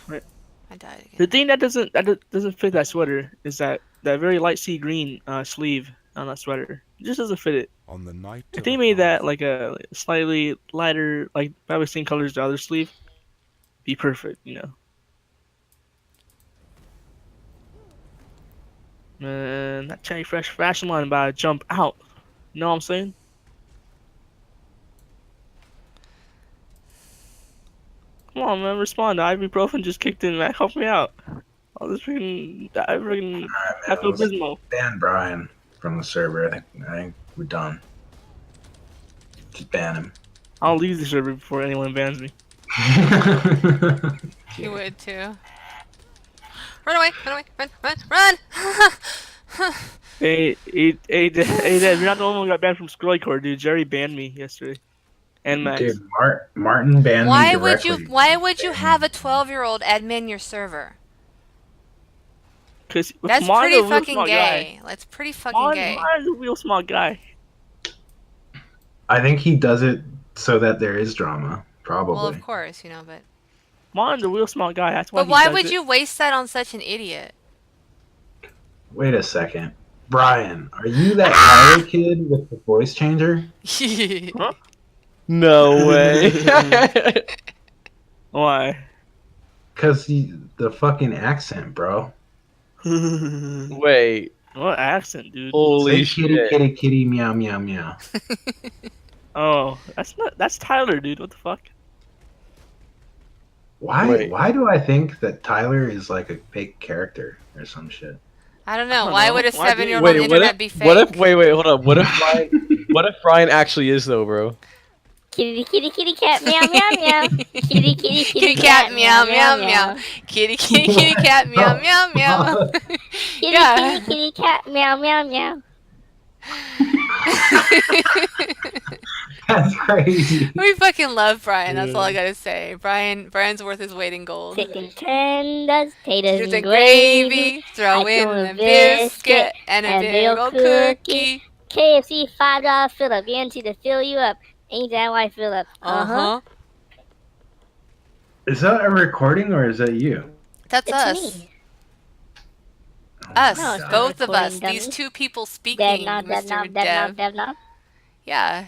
Right. I died again. the thing that doesn't fit that sweater is that very light sea green sleeve on that sweater. It just doesn't fit it. On the night If of they a made that carnival, like a slightly lighter, like probably same colors as the other sleeve, be perfect, you know. Man, that Teddy Fresh fashion line about to jump out. You know what I'm saying? Come on, man, respond. The ibuprofen just kicked in, man. Help me out. All this freaking Alright, man, let's Pepto-Bismol. ban Brian from the server. I think we're done. Just ban him. I'll leave the server before anyone bans me. You would too. Run away! Run away! Run! Hey, Dad, you're not the only one who got banned from Scrollycore, dude. Jerry banned me yesterday. And Max. Dude, Martin banned me Why would directly. you have a 12-year-old admin your server? Cause That's Mon's pretty a real fucking smart gay. That's pretty fucking gay. Mon's a real smart guy. I think he does it so that there is drama. Probably. Well, of course, but. Mon's a real smart guy. That's why. But why would you waste that on such an idiot? Wait a second. Brian, are you that Tyler kid with the voice changer? Huh? No way. Why? Because the fucking accent, bro. Wait. What accent, dude? Holy Say kitty, shit. kitty, kitty, meow, meow, meow. Oh, that's Tyler, dude. What the fuck? Wait. Why do I think that Tyler is like a fake character or some shit? I don't know. don't Why know. would a Why do you- 7-year-old on the Wait, internet be fake? what if wait, hold up. What if Brian actually is though, bro? Kitty, kitty, kitty, cat, meow, meow, meow. Kitty, kitty, Kitty cat meow meow meow. Kitty kitty cat meow meow meow. Kitty, Yeah. kitty, kitty, cat, meow, meow, meow. That's crazy. We fucking love Brian. That's all I gotta say. Brian's worth his weight in gold. Chicken tenders, taters Taters and and gravy. gravy. Throw I throw in in a a biscuit biscuit and a and a big big old cookie. cookie. KFC $5 fill up, guaranteed to fill you up. Ain't that why fill up? Uh huh. Is that a recording or is that you? That's It's us. me. Us. No, it's not Both of us. recording, These dummy. two people Dev speaking, knob, dev Mr. knob, dev knob, Dev. dev knob. Yeah.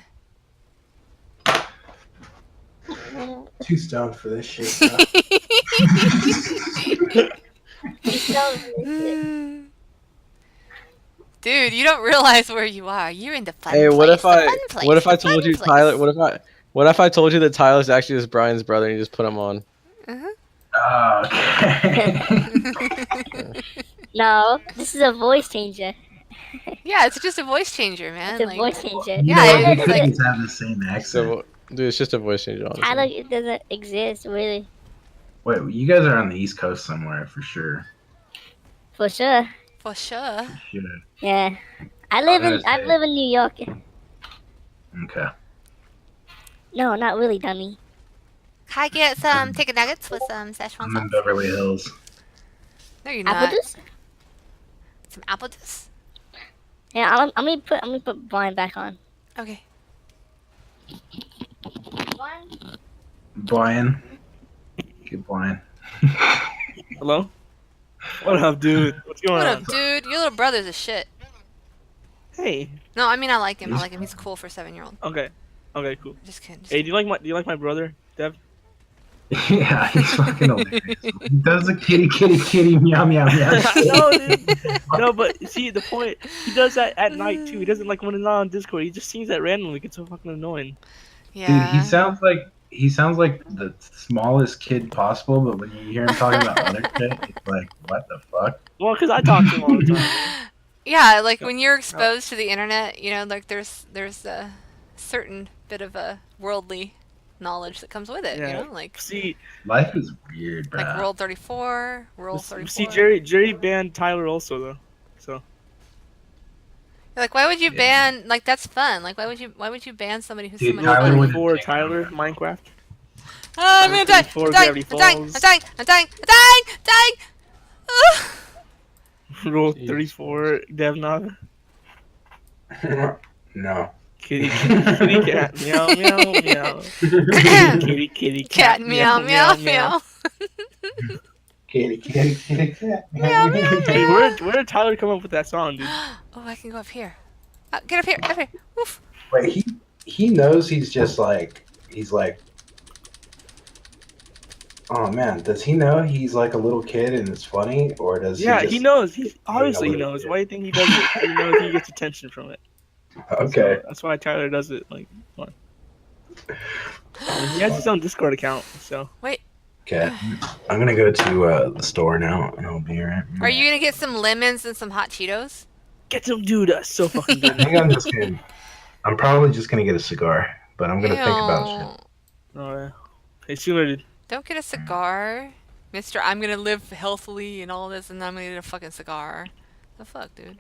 Too stoned for this shit. Dude, you don't realize where you are. You're in the fun Hey, place. what if the I fun place. what if the I told fun you place. Tyler? What if I told you that Tyler's actually just Brian's brother and you just put him on? Okay. No, this is a voice changer. Yeah, it's just a voice changer, man. It's a voice changer. You Yeah, know what? it's You could like- just have the same accent. So, dude, it's just a voice changer, honestly. Tyler, it doesn't exist, really. Wait, you guys are on the East Coast somewhere for sure. For sure. For sure. For sure. Yeah. I live I in gotta I say- live in New York. Okay. No, not really, dummy. Can I get some chicken nuggets with some Szechuan I'm in sauce? Beverly Hills. No, you're Apple not. juice? Some apple juice? Yeah, I'm gonna put Brian back on. Okay. Brian. Good Brian. Hello? What up, dude? What's going What on? up, dude? Your little brother's a shit. Hey. No, I mean I like him. I like him. He's cool for a 7-year-old. Okay. Okay, cool. Just kidding. Just Hey, do you like my brother, Dev? Yeah, he's fucking hilarious. He does the kitty meow meow meow. No, dude. No, but see the point. He does that at night too. He doesn't like when it's not on Discord. He just sings that randomly. It's so fucking annoying. Yeah. Dude, he sounds like the smallest kid possible, but when you hear him talking about other shit, it's like, what the fuck? Well, because I talk to him all the time. Yeah, like when you're exposed to the internet, you know, like there's a certain bit of a worldly knowledge that comes with it, Yeah. you know? Like See, Life is weird, bro. like World 34, World 34. see, Jerry banned Tyler also though. So Like why would you Yeah. ban like that's fun. Like why would you ban somebody who's Dude, so much Tyler fun? would- for Tyler Minecraft. Oh, I'm gonna die! I'm 34 dying! Gravity I'm dying! Falls. I'm dying! I'm dying! I'm dying! Dying! Ugh. Rule Jeez. 34 Devnog. No. Kitty cat meow meow meow. Kitty Cat meow meow meow. Kitty cat. Meow, meow, Hey, where did Tyler come up with that song, dude? Oh, I can go up here. Get up here! Up here! Oof. Wait, he knows he's like. Oh man, does he know he's like a little kid and it's funny, or does Yeah, he? he Just... knows. He obviously he little knows. kid. Why do you think he does it? He knows he gets attention from it. Okay. So that's why Tyler does it. Like, come on. He has his own Discord account, so. Okay. I'm gonna go to the store now, and I'll be right. Are you gonna get some lemons and some hot Cheetos? Get them, dude. That's so fucking I good. think I'm probably just gonna get a cigar, but I'm gonna think about shit. Oh yeah. Hey, see you later, dude. Don't get a cigar, Mister. I'm gonna live healthily and all this, and I'm gonna get a fucking cigar. The fuck, dude.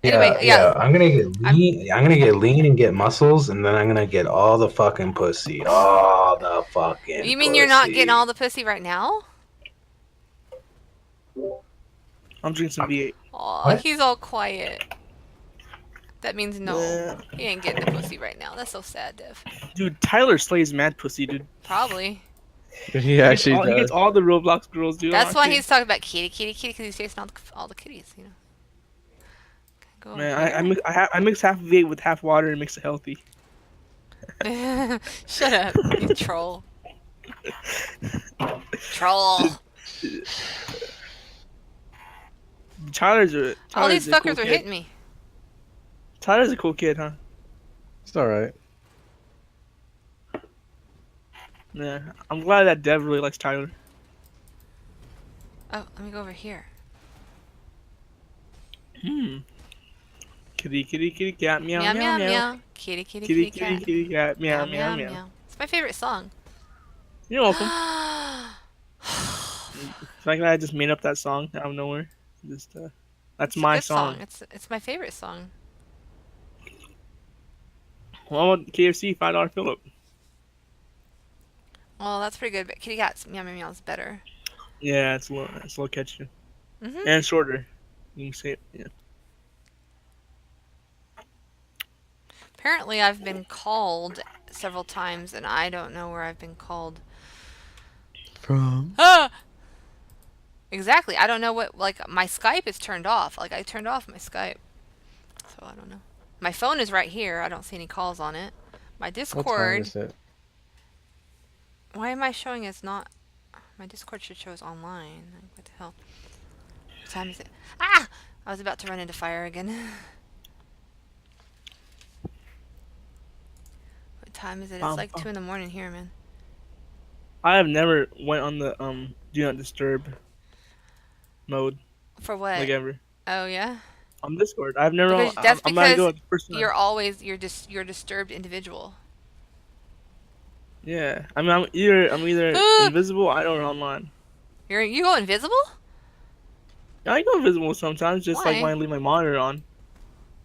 Anyway, yeah. I'm gonna get lean. I'm gonna get lean and get muscles, and then I'm gonna get all the fucking pussy. All the fucking. You mean you're not pussy. getting all the pussy right now? I'm drinking some V8. Aw, What? he's all quiet. That means no. Yeah. He ain't getting the pussy right now. That's so sad, Dev. Dude, Tyler slays mad pussy, dude. Probably. He actually He gets does. all the Roblox girls, dude. That's I'm why not he's talking about kitty, because he's chasing all the kitties, you know. Go kidding. over Man, I mix half V8 with half water and mix it healthy. here. Shut up, you troll. Troll. Tyler's All these a fuckers cool are kid. hitting me. Tyler's a cool kid, huh? It's alright. Yeah. I'm glad that Dev really likes Tyler. Oh, let me go over here. Kitty cat meow Meow, meow meow, meow. meow. Kitty, kitty, Kitty kitty, cat. cat meow meow meow. It's my favorite song. You're welcome. It's like I just made up that song out of nowhere. Just That's It's a my good song. song. It's my favorite song. What about KFC $5 Philip? Well, that's pretty good, but Kitty Cat's Meow Meow Meow is better. Yeah, it's a little catchier Mhm. and shorter. You can say it. Yeah. Apparently, I've been called several times, and I don't know where I've been called. From Ah! Exactly. I don't know what. Like my Skype is turned off. Like I turned off my Skype, so I don't know. My phone is right here. I don't see any calls on it. My what time Discord. is it? Why am I showing as not? My Discord should show as online. Like, what the hell? What time is it? Ah! I was about to run into fire again. What time is it? It's like 2 in the morning here, man. I have never went on the do not disturb mode For what? like ever Oh yeah. on Discord. I've never. Because that's I'm about to go because the first time. you're a disturbed individual. Yeah, I mean, I'm either Ah! invisible. I don't online. You go invisible? I go invisible sometimes, just like Why? when I leave my monitor on,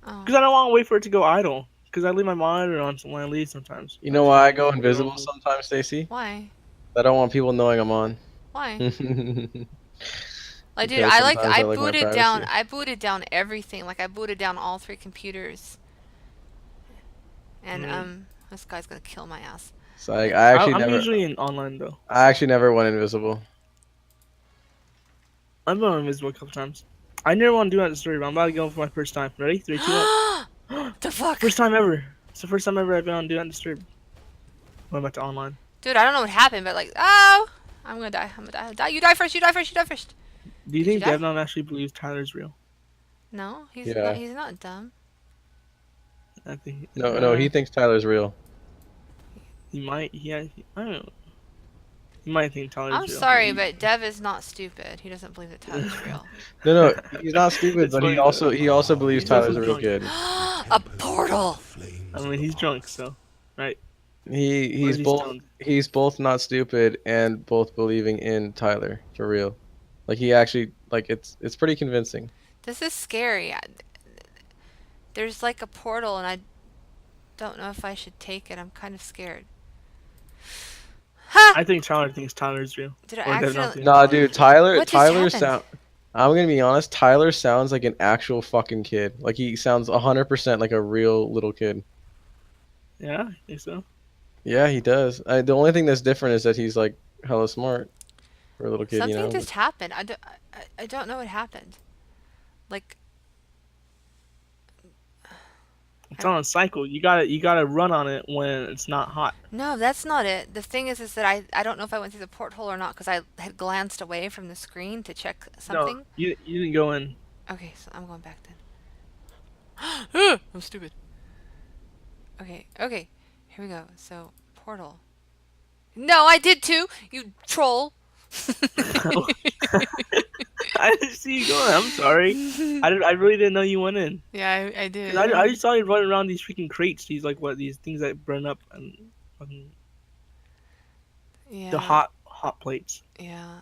Oh. because I don't want to wait for it to go idle. Because I leave my monitor on when I leave sometimes. You know why I go invisible sometimes, Stacy? Why? I don't want people knowing I'm on. Why? Because Like, dude, I sometimes I like my privacy. I booted down everything. Like I booted down all 3 computers. And this guy's gonna kill my ass. So I actually I'm never. usually in online though. I actually never went invisible. I've been invisible a couple times. I never want to do that disturb. I'm about to go for my first time. Ready? 3, 2, 1. The fuck? First time ever. It's the first time ever I've been on do not disturb. Going back to online. Dude, I don't know what happened, but like, oh, I'm gonna die. I'm gonna die. You die first. You die first. You die first. Do you Did you think die? Devnon actually believes Tyler's real? No, he's Yeah. not. He's not dumb. I think. No, he thinks Tyler's real. He might. Yeah. I don't know. He might think Tyler's I'm real. sorry, but Dev is not stupid. He doesn't believe that Tyler's real. No, he's not stupid, It's but funny, he also believes He's Tyler's also a real drunk. kid. A portal. I mean, he's drunk, so right. He's he's both stoned. he's both not stupid and both believing in Tyler for real. Like he actually like it's pretty convincing. This is scary. There's like a portal, and I don't know if I should take it. I'm kind of scared. Ha! I think Tyler thinks Tyler's real. Did I Or Devnon accidentally? thinks Nah, Tyler's dude, real. Tyler What just Tyler happened? sound. I'm gonna be honest. Tyler sounds like an actual fucking kid. Like he sounds 100% like a real little kid. Yeah, I think so. Yeah, he does. The only thing that's different is that he's like hella smart for a little kid. Something You know. just happened. I don't know what happened. Like, It's on a cycle. You gotta run on it when it's not hot. no, that's not it. The thing is that I don't know if I went through the porthole or not because I had glanced away from the screen to check something. No, you didn't go in. Okay, so I'm going back then. I'm stupid. Okay, here we go. So, portal. No, I did too, you troll. I didn't see you going. I'm sorry. I really didn't know you went in. Yeah, I did. 'Cause I just saw you running around these freaking crates. These these things that burn up and fucking Yeah. the hot plates. Yeah.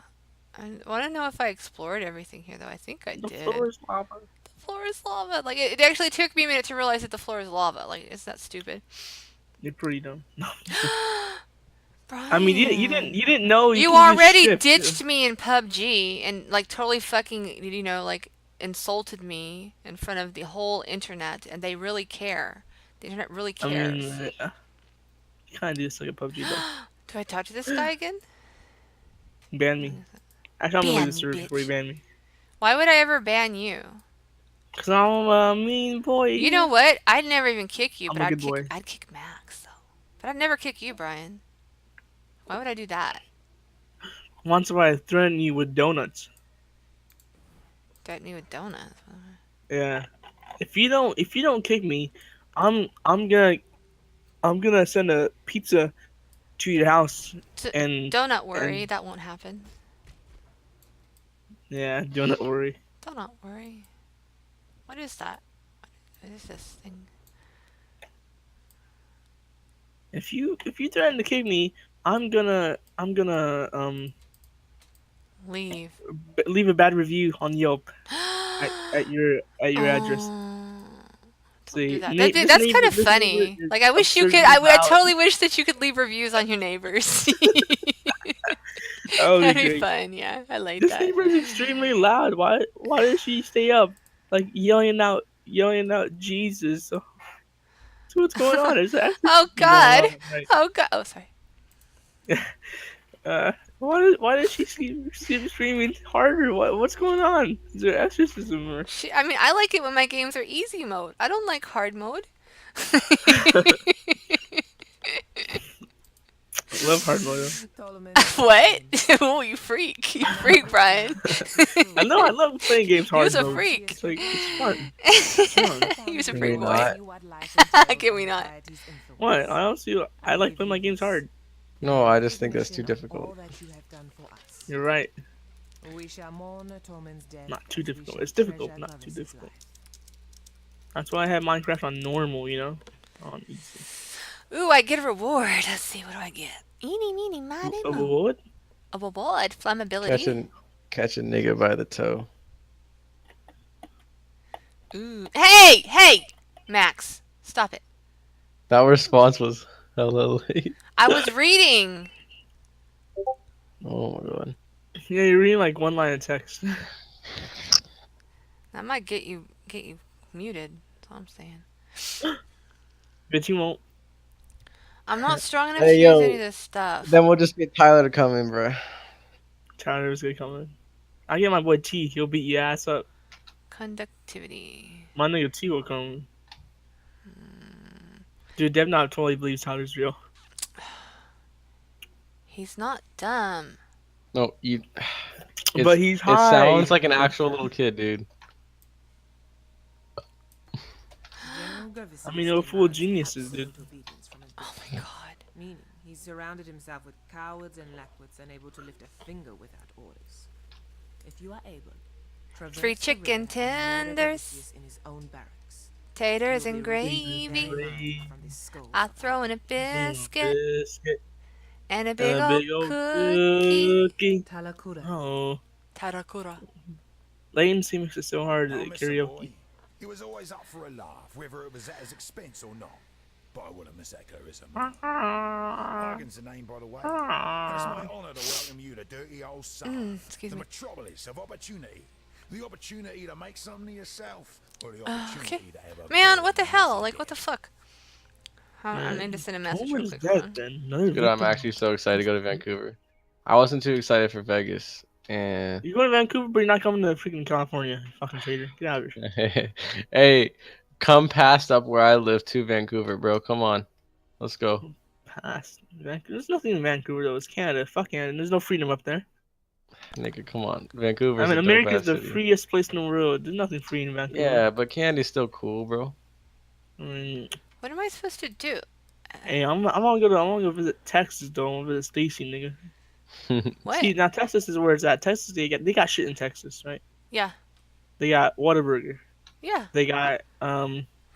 I want to know if I explored everything here, though. I think I The did. floor is lava. The floor is lava. Like, it actually took me a minute to realize that the floor is lava. Like, is that stupid? You're pretty dumb. Brian. I mean, you didn't know You can just already shift. ditched me in PUBG and, like, totally fucking, like, insulted me in front of the whole internet, and they really care. The internet really I cares. mean, you kind of do this like a PUBG though. Do I talk to this guy again? Ban me. Actually, I'm gonna Ban leave the server me, before you bitch. ban me. Why would I ever ban you? Cause I'm a mean boy. You know what? I'd never even kick you, I'm but a I'd good boy. kick Max, though. But I'd never kick you, Brian. Why would I do that? Once I threaten you with donuts. Threaten you with donuts. Yeah. If you don't kick me, I'm gonna send a pizza to your house and Don't worry, that won't happen. yeah, do not worry. Don't worry. What is that? What is this thing? If you threaten to kick me, I'm gonna Leave. leave a bad review on Yelp. at your address. Oh, don't do See, that. this That's kind neighbor of this neighbor funny. is Like, I wish you could. absurdly I loud. totally wish that you could leave reviews on your neighbors. That would be That'd be great. fun. Yeah, I like This that. neighbor is extremely loud. Why does she stay up like yelling out Jesus? So what's going on? Is there Oh exorcism going God. on? Like, Oh God. Oh, sorry. why does she keep screaming harder? What's going on? Is there exorcism or? I mean, I like it when my games are easy mode. I don't like hard mode. I love hard mode. What? Oh, you freak! You freak, Brian. I know. I love playing games He was hard a mode. freak. It's like it's fun. He was a Can freak we boy. not? Can we not? What? I don't see. I like playing my games hard. No, I just think that's too difficult. You're right. We shall mourn Tormund's death. Not too as we difficult. shall It's difficult, treasure but not too lovers' difficult. life. That's why I have Minecraft on normal. On easy. Ooh, I get a reward. Let's see, what do I get? Eeny, meeny, miny, A mo. reward? A reward. Flammability. Catch a nigga by the toe. Ooh. Hey! Max, stop it. That response was hella late. I was reading. Oh my god. Yeah, you're reading like one line of text. That might get you muted. That's all I'm saying. But you won't. I'm not strong enough Hey, to use yo. any of this stuff. Then we'll just get Tyler to come in, bro. Tyler's gonna come in. I get my boy T. He'll beat your ass up. Conductivity. My nigga T will come. Dude, DevNob totally believes Tyler's real. He's not dumb. No, you. But he's It high. sounds like an actual little kid, dude. I mean, they're full of geniuses, dude. Oh my god. Meaning, he surrounded himself with cowards and lackwits unable to lift a finger without orders. If you are able, traverse Free the chicken river and murder tenders. Odysseus in his own barracks. Taters You'll and be relieved gravy. very much from this skull I of throw in a biscuit Biscuit. and a And big a old big old cookie. cookie. Talakura. Oh. Tarakura. Latency makes it so hard at karaoke. He was always up for a laugh, whether it was at his expense or not. But I wouldn't miss that charisma. Argan's the name, by the way. And it's my honour to welcome you to dirty old South, excuse the me. metropolis of opportunity. The opportunity to make something of yourself, or the opportunity Okay. to have a Man, very what the hell? messy Like, what the day. fuck? I'm going to send a message Who real is quick. that Hold on. then? Another Dude, I'm victim? actually so excited to go to Vancouver. I wasn't too excited for Vegas, and You going to Vancouver, but you're not coming to freaking California. You fucking traitor. Get out of here. hey, come past up where I live to Vancouver, bro. Come on, let's go. Past Vancouver. There's nothing in Vancouver though. It's Canada. Fuck Canada. There's no freedom up there. Nigga, come on. Vancouver's I mean, a dope America's ass the city. freest place in the world. There's nothing free in Vancouver. Yeah, but Candy's still cool, bro. I mean, What am I supposed to do? hey, I'm gonna go visit Texas though. I'm gonna visit Stacy, nigga. What? See, now Texas is where it's at. Texas, they got shit in Texas, right? Yeah. They got Whataburger. Yeah. They got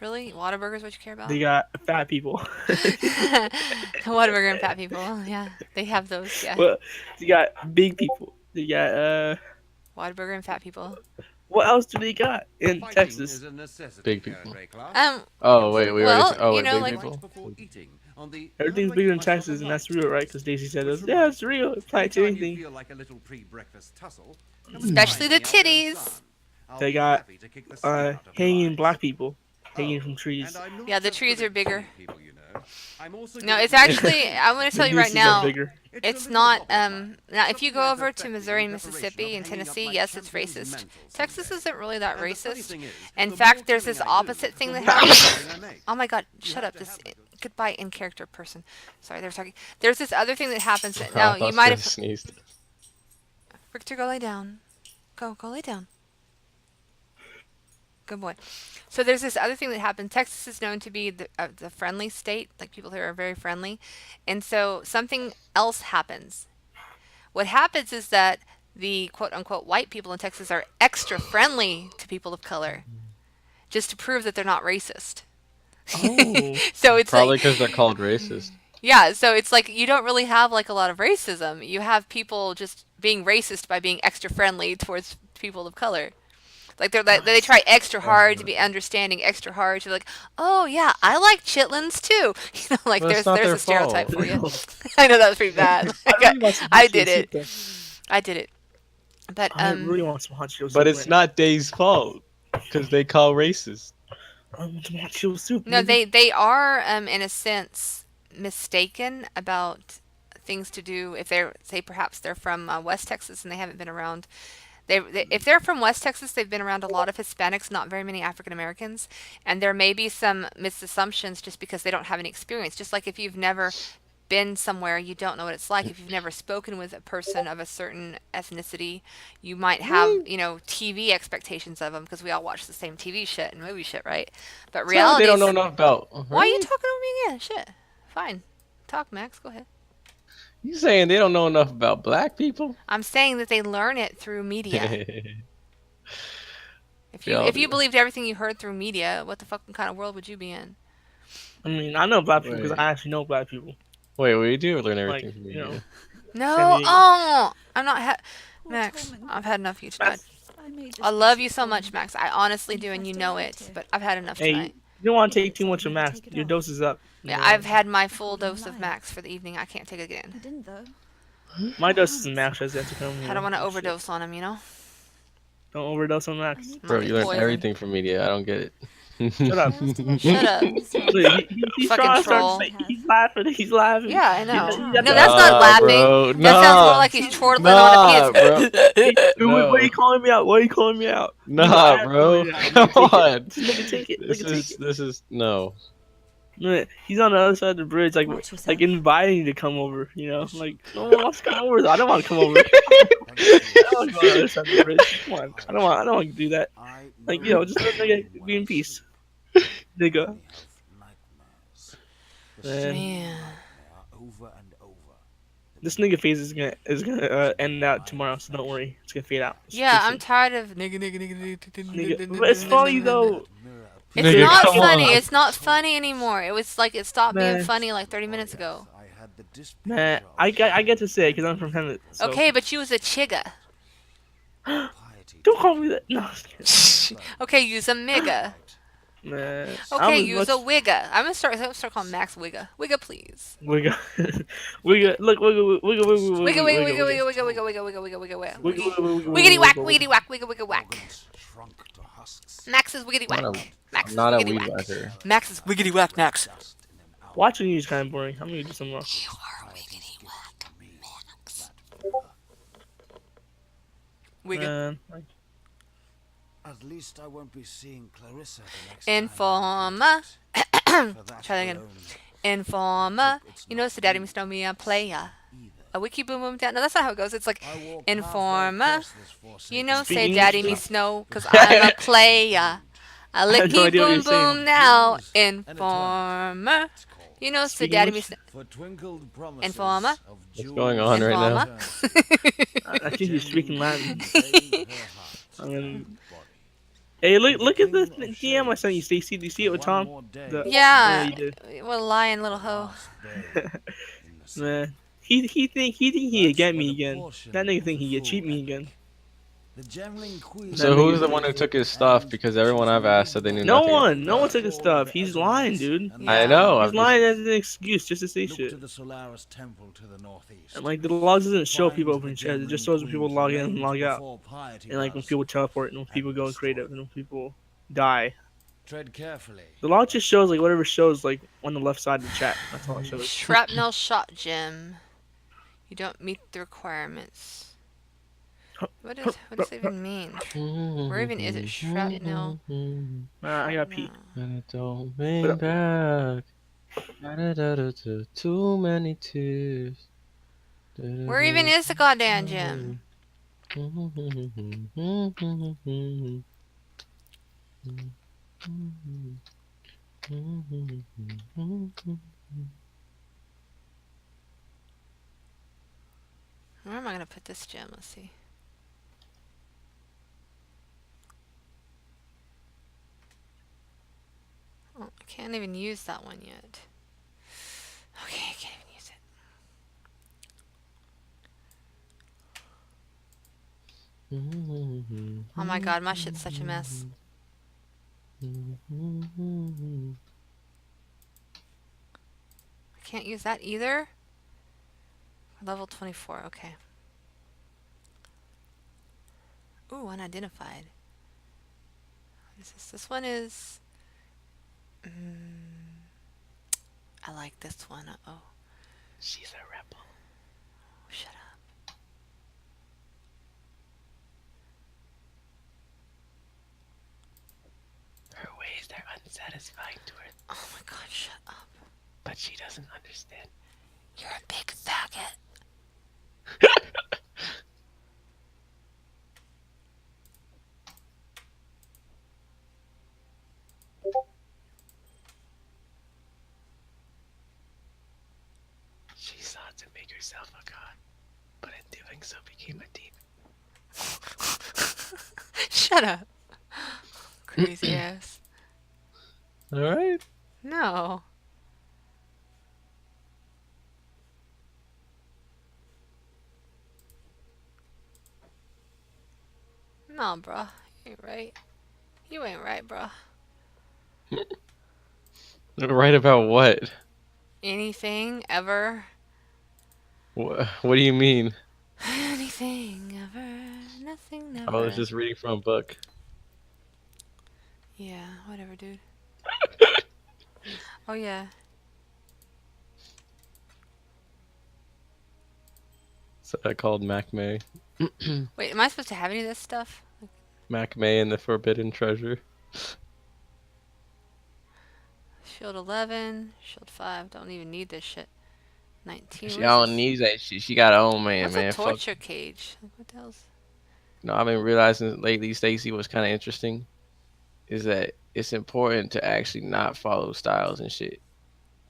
Really? Whataburger's what you care about? they got fat people. Whataburger and fat people. Yeah. They have those. Yeah. Well, they got big people. They got Whataburger and fat people. what else do they got in Fighting Texas? is a necessity, Big people. Gray Class. Oh wait, we Well, already. Oh you wait, know, big like- people. Right before eating, on the Everything's bigger in Texas, and that's real, right? Because Daisy said this. Yeah, it's real. It applies to Anytime you anything. feel like a little pre-breakfast tussle, Especially the titties. They got hanging black people, hanging from trees. Yeah, the trees are bigger. No, it's actually, I'm going to tell you right Nooses are now, bigger. it's not, now if you go over to Missouri and Mississippi and Tennessee, yes, it's racist. Texas isn't really that racist. In fact, there's this opposite thing that happens. Oh my god, shut up, this, goodbye in character person. Sorry, they're talking. There's this other thing that happens that, now, you might have, sneezed. Victor, go lay down. Go lay down. Good boy. So there's this other thing that happened. Texas is known to be the friendly state, like people here are very friendly. And so something else happens. What happens is that the quote unquote white people in Texas are extra friendly to people of color just to prove that they're not racist. Oh. So it's Probably like, because they're called racist. yeah, so it's like you don't really have like a lot of racism. You have people just being racist by being extra friendly towards people of color. Like they try extra hard to be understanding, extra hard to like, oh yeah, I like chitlins too. Like Well, it's not there's their a stereotype fault. for you. I know that was pretty bad. I Like really want some I hot Cheeto did soup it. though. I did it. But I really want some hot Cheeto But soup it's right now. not Dave's fault because they call racist. I want some hot Cheeto soup. no, Nigga. they are in a sense mistaken about things to do if they're say perhaps they're from West Texas and they haven't been around. If they're from West Texas, they've been around a lot of Hispanics, not very many African Americans, and there may be some misassumptions just because they don't have any experience. Just like if you've never been somewhere, you don't know what it's like. If you've never spoken with a person of a certain ethnicity, you might have, TV expectations of them because we all watch the same TV shit and movie shit, right? But So they reality don't know is, enough about. why are you Really? talking over me again? Shit. Fine. Talk, Max. Go ahead. You saying they don't know enough about black people? I'm saying that they learn it through media. If you Reality. believed everything you heard through media, what the fucking kind of world would you be in? I mean, I know black people because Wait. I actually know black people. Wait, we do learn Like, everything from you know, media. No, San Diego. I'm not. Max, Tormund, I've had enough of you tonight. I made this I love you biscuit so for much, you. Max. I honestly You do, and you first know arrived it. here. But I've had enough Hey, tonight. you don't want to take Yes, too much I of had to Max. take it Your off. dose is up. Yeah, Yeah. I've had my full called you dose of lying. Max for the evening. I can't take it I again. didn't though. My dose is Max. I have to come. I don't want to overdose on him, Don't overdose on I Max. need Bro, Might you be learn poison. everything from media. I don't get it. Shut up. Girls to watch Shut up. Look, he's Fucking trying to troll. say he's laughing. He's laughing. Yeah, I know. He's No, at the- that's not Nah, laughing. bro. That sounds more Nah. like he's chortling Nah, on a bro. penis. Why are you No. calling me out? Why are you calling me out? You know, I Nah, have bro. called it out. Come Nigga, take on. it. Nigga, take it. Nigga, take it. This is no. Look, he's on the other side of the bridge, like Watch yourself. like inviting you to come over. You know, like no one wants to come over. Though. I don't want to come over. I don't want to go on the other side of the bridge. Come on, I don't want to do that. Like just let nigga be in peace, nigga. Man, Man. this nigga phase is gonna end out tomorrow, so don't worry. It's gonna fade out. It's Yeah, too I'm soon. tired of Nigga, but it's funny though. It's Nigga, not come funny. on. It's not funny anymore. It was like it stopped being Man. funny like 30 minutes ago. Man, I get to say it because I'm from Hemet. So. Okay, but you was a chigga. Don't call me that. No. Okay, use a migga. Man. Okay, I'm use a wigga. I'm gonna start calling Max Wigga. Wigga, please. Wigga. Wigga. Look, wigga, wigga, wigga, Wigga, wigga, wigga, wigga, wigga, wigga, wigga, wigga, wigga, wigga, wigga. Wiggity whack, wiggity whack, wigga, wigga whack. Max is wiggity I'm whack. Max is not a wiggity weed whack. whacker. Max is wiggity whack, Max. Watching you is kind of boring. I'm gonna do some more. You are wiggity whack, Max. Wigga. Man, like, At least I won't be seeing Clarissa the next Informer. time. Try that again. Informer. You know, so daddy must know me a player. A wiki boom boom down. No, that's not how it goes. It's like informer. You know, say Speaking daddy English. me snow, cause I'm a player. A have no licky idea what boom you're saying. boom now. Informer. You know, say Speak daddy me English? snow. Informer. What's going on right now? Informer. I think he's speaking Latin. I mean, hey, look at the DM I sent you, Stacy. Do you see it with Tom? Yeah. you did. What a lying little hoe. Man, he think he could get me again. That nigga think he could cheat me again. So who's the one who took his stuff? Because everyone I've asked said they knew No nothing. one took his stuff. He's lying, dude. I know. He's I'm lying as an excuse just to say shit. And like the logs doesn't show people opening shares. It just shows when people log in and log out. And like when people teleport and when people go creative and when people die. Tread carefully. The log just shows like whatever shows like on the left side of the chat. That's all it shows. Shrapnel shot gem. You don't meet the requirements. What does it even mean? Where even is it? Shrapnel. I got pee. And it don't bring back. Too many tears. Where even is the goddamn gem? Where am I gonna put this gem? Let's see. Oh, I can't even use that one yet. Okay, I can't even use it. Oh my god, my shit's such a mess. I can't use that either. Level 24, okay. Ooh, unidentified. What is this? This one is... I like this one. Uh-oh. She's a rebel. Shut up. Her ways are unsatisfying to her, Oh my god, shut up. but she doesn't understand. You're a big faggot. She sought to make herself a god, but in doing so became a demon. Shut up. Crazy ass. All right. No. No, bruh. You ain't right. You ain't right, bruh. Right about what? Anything, ever. What do you mean? Anything, ever. Nothing, I was never. just reading from a book. Yeah, whatever, dude. Oh, yeah. So I called Mac May. Wait, am I supposed to have any of this stuff? Mac May and the Forbidden Treasure. Shield 11, shield 5. Don't even need this shit. 19. She What is don't this? need that shit. She got her own man, What's a man. Fuck. torture cage? Like, what the hell's... No, I've been realizing lately, Stacy, what's kind of interesting is that it's important to actually not follow styles and shit,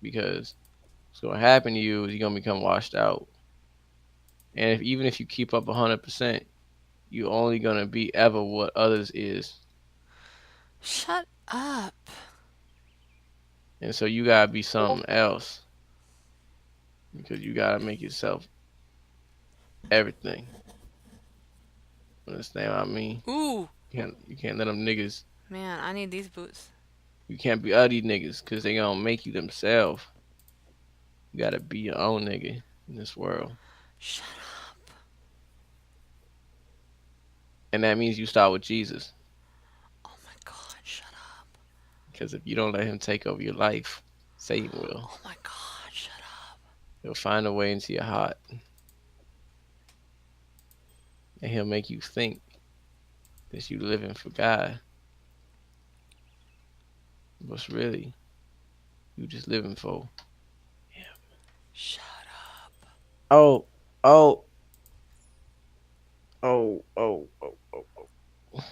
because what's gonna happen to you is you're gonna become washed out. And even if you keep up 100%, you're only gonna be ever what others is. Shut up. And so you gotta be something else, because you gotta make yourself everything. Understand what I mean? Ooh. You can't let them niggas. Man, I need these boots. You can't be other niggas, because they gonna make you themselves. You gotta be your own nigga in this world. Shut up. And that means you start with Jesus. Oh my god, shut up. Because if you don't let him take over your life, Satan will. Oh my god, shut up. He'll find a way into your heart. And he'll make you think that you living for God. But really, you just living for him. Shut up. Oh, oh, oh, oh, oh, oh, oh.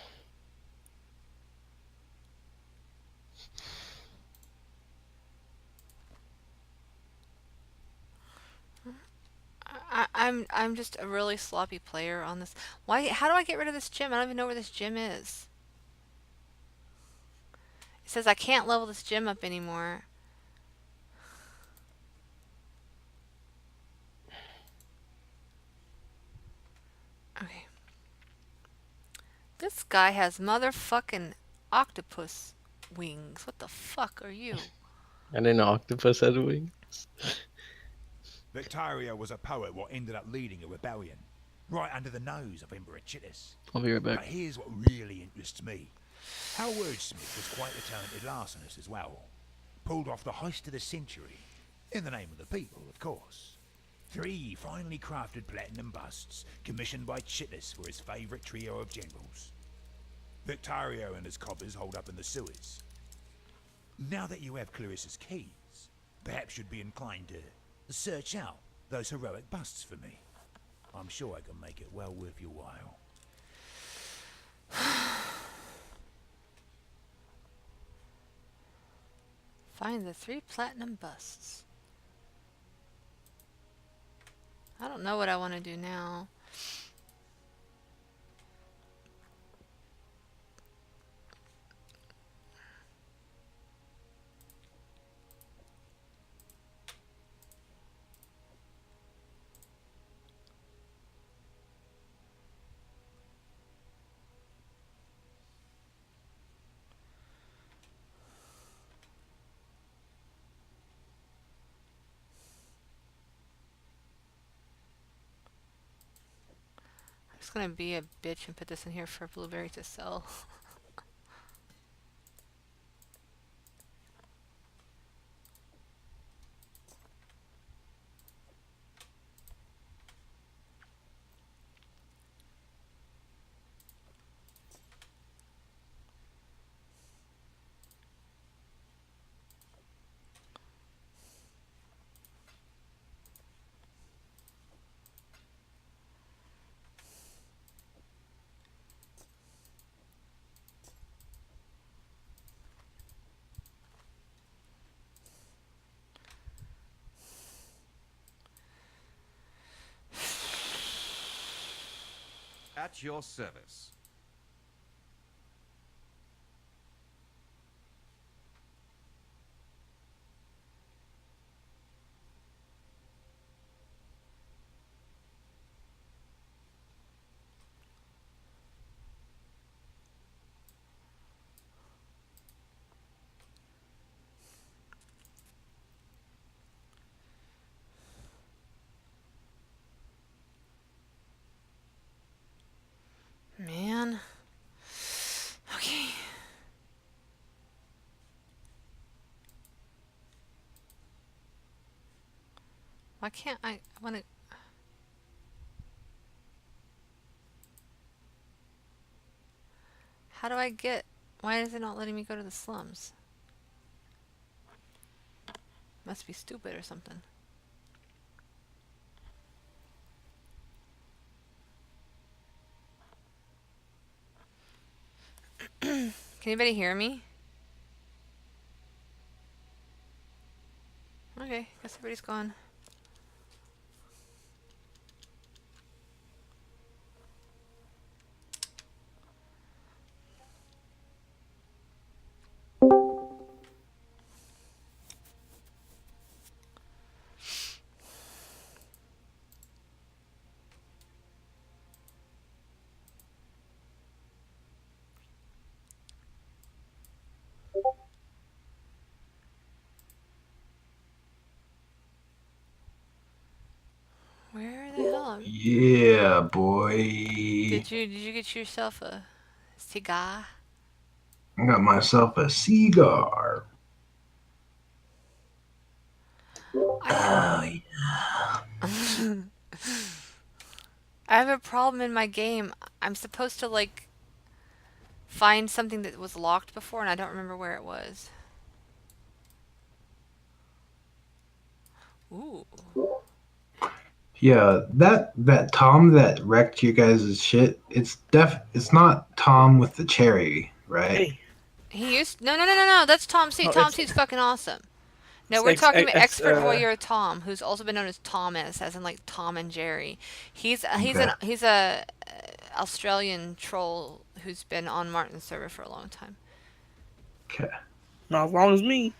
I'm just a really sloppy player on this. Why? How do I get rid of this gym? I don't even know where this gym is. It says I can't level this gym up anymore. Okay. This guy has motherfucking octopus wings. What the fuck are you? And then the octopus had wings. Victaria was a poet what ended up leading a rebellion, right under the nose of Emperor Chittis. I'll be right But back. here's what really interests me. Our wordsmith was quite a talented larcenist as well. Pulled off the heist of the century, in the name of the people, of course. 3 finely crafted platinum busts, commissioned by Chittis for his favourite trio of generals. Victario and his coppers hold up in the sewers. Now that you have Clarissa's keys, perhaps you'd be inclined to search out those heroic busts for me. I'm sure I can make it well worth your while. Find the 3 platinum busts. I don't know what I want to do now. just gonna be a bitch and put this in here for Blueberry to sell. At your service. Man. Okay. Why can't I want to... How do I get... Why is it not letting me go to the slums? Must be stupid or something. Can anybody hear me? Okay, guess everybody's gone. Where the hell am... Yeah, boy. Did you get yourself a cigar? I got myself a cigar. I I have a problem in my game. I'm supposed to like find something that was locked before and I don't remember where it was. Ooh. Yeah, that Tom that wrecked you guys' shit. It's not Tom with the cherry, right? Hey, He used... No. That's Tom C. no, Tom C's fucking awesome. No, it's we're X, talking X, about X expert voyeur Tom, who's also been known as Thomas, as in like Tom and Jerry. Okay. He's a Australian troll who's been on Martin's server for a long time. Okay. not as long as me.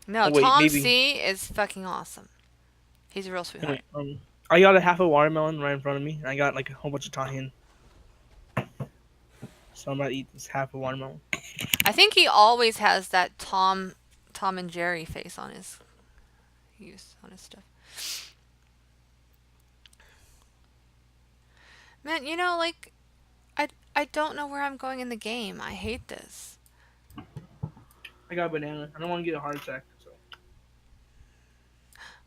No, Oh wait, Tom maybe. C is fucking awesome. He's a real sweetheart. I got a half a watermelon right in front of me, and I got like a whole bunch of tahini. So I'm about to eat this half a watermelon. I think he always has that Tom and Jerry face on his stuff. Man, like I don't know where I'm going in the game. I hate this. I got a banana. I don't want to get a heart attack. So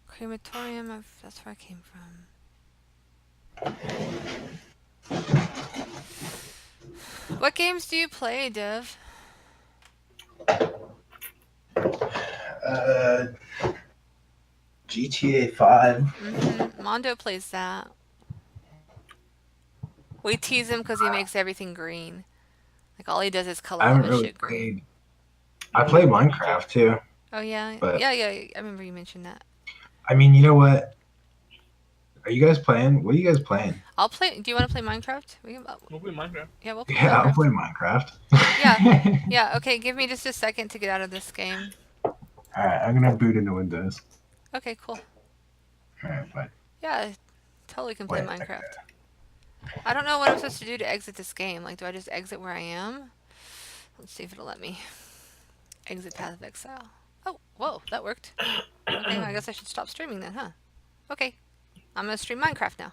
Crematorium, that's where I came from. What games do you play, Div? GTA 5. Mondo plays that. We tease him because he makes everything green. Like all he does is color I all haven't his really shit green. played. I play Minecraft too, Oh yeah, but yeah. I remember you mentioned that. I mean, you know what? Are you guys playing? What are you guys playing? I'll play. Do you want to play Minecraft? we'll play Minecraft. Yeah, we'll play Yeah, I'll Minecraft. play Minecraft. Yeah. Okay, give me just a second to get out of this game. All right, I'm gonna boot into Windows. Okay, cool. All right, bye. Yeah, totally can play Wait, Minecraft. I don't know what I'm supposed to do to exit this game. Like, do I just exit where I am? Let's see if it'll let me. Exit Path of Exile. Oh, whoa, that worked. Okay, well, I guess I should stop streaming then, huh? Okay, I'm gonna stream Minecraft now.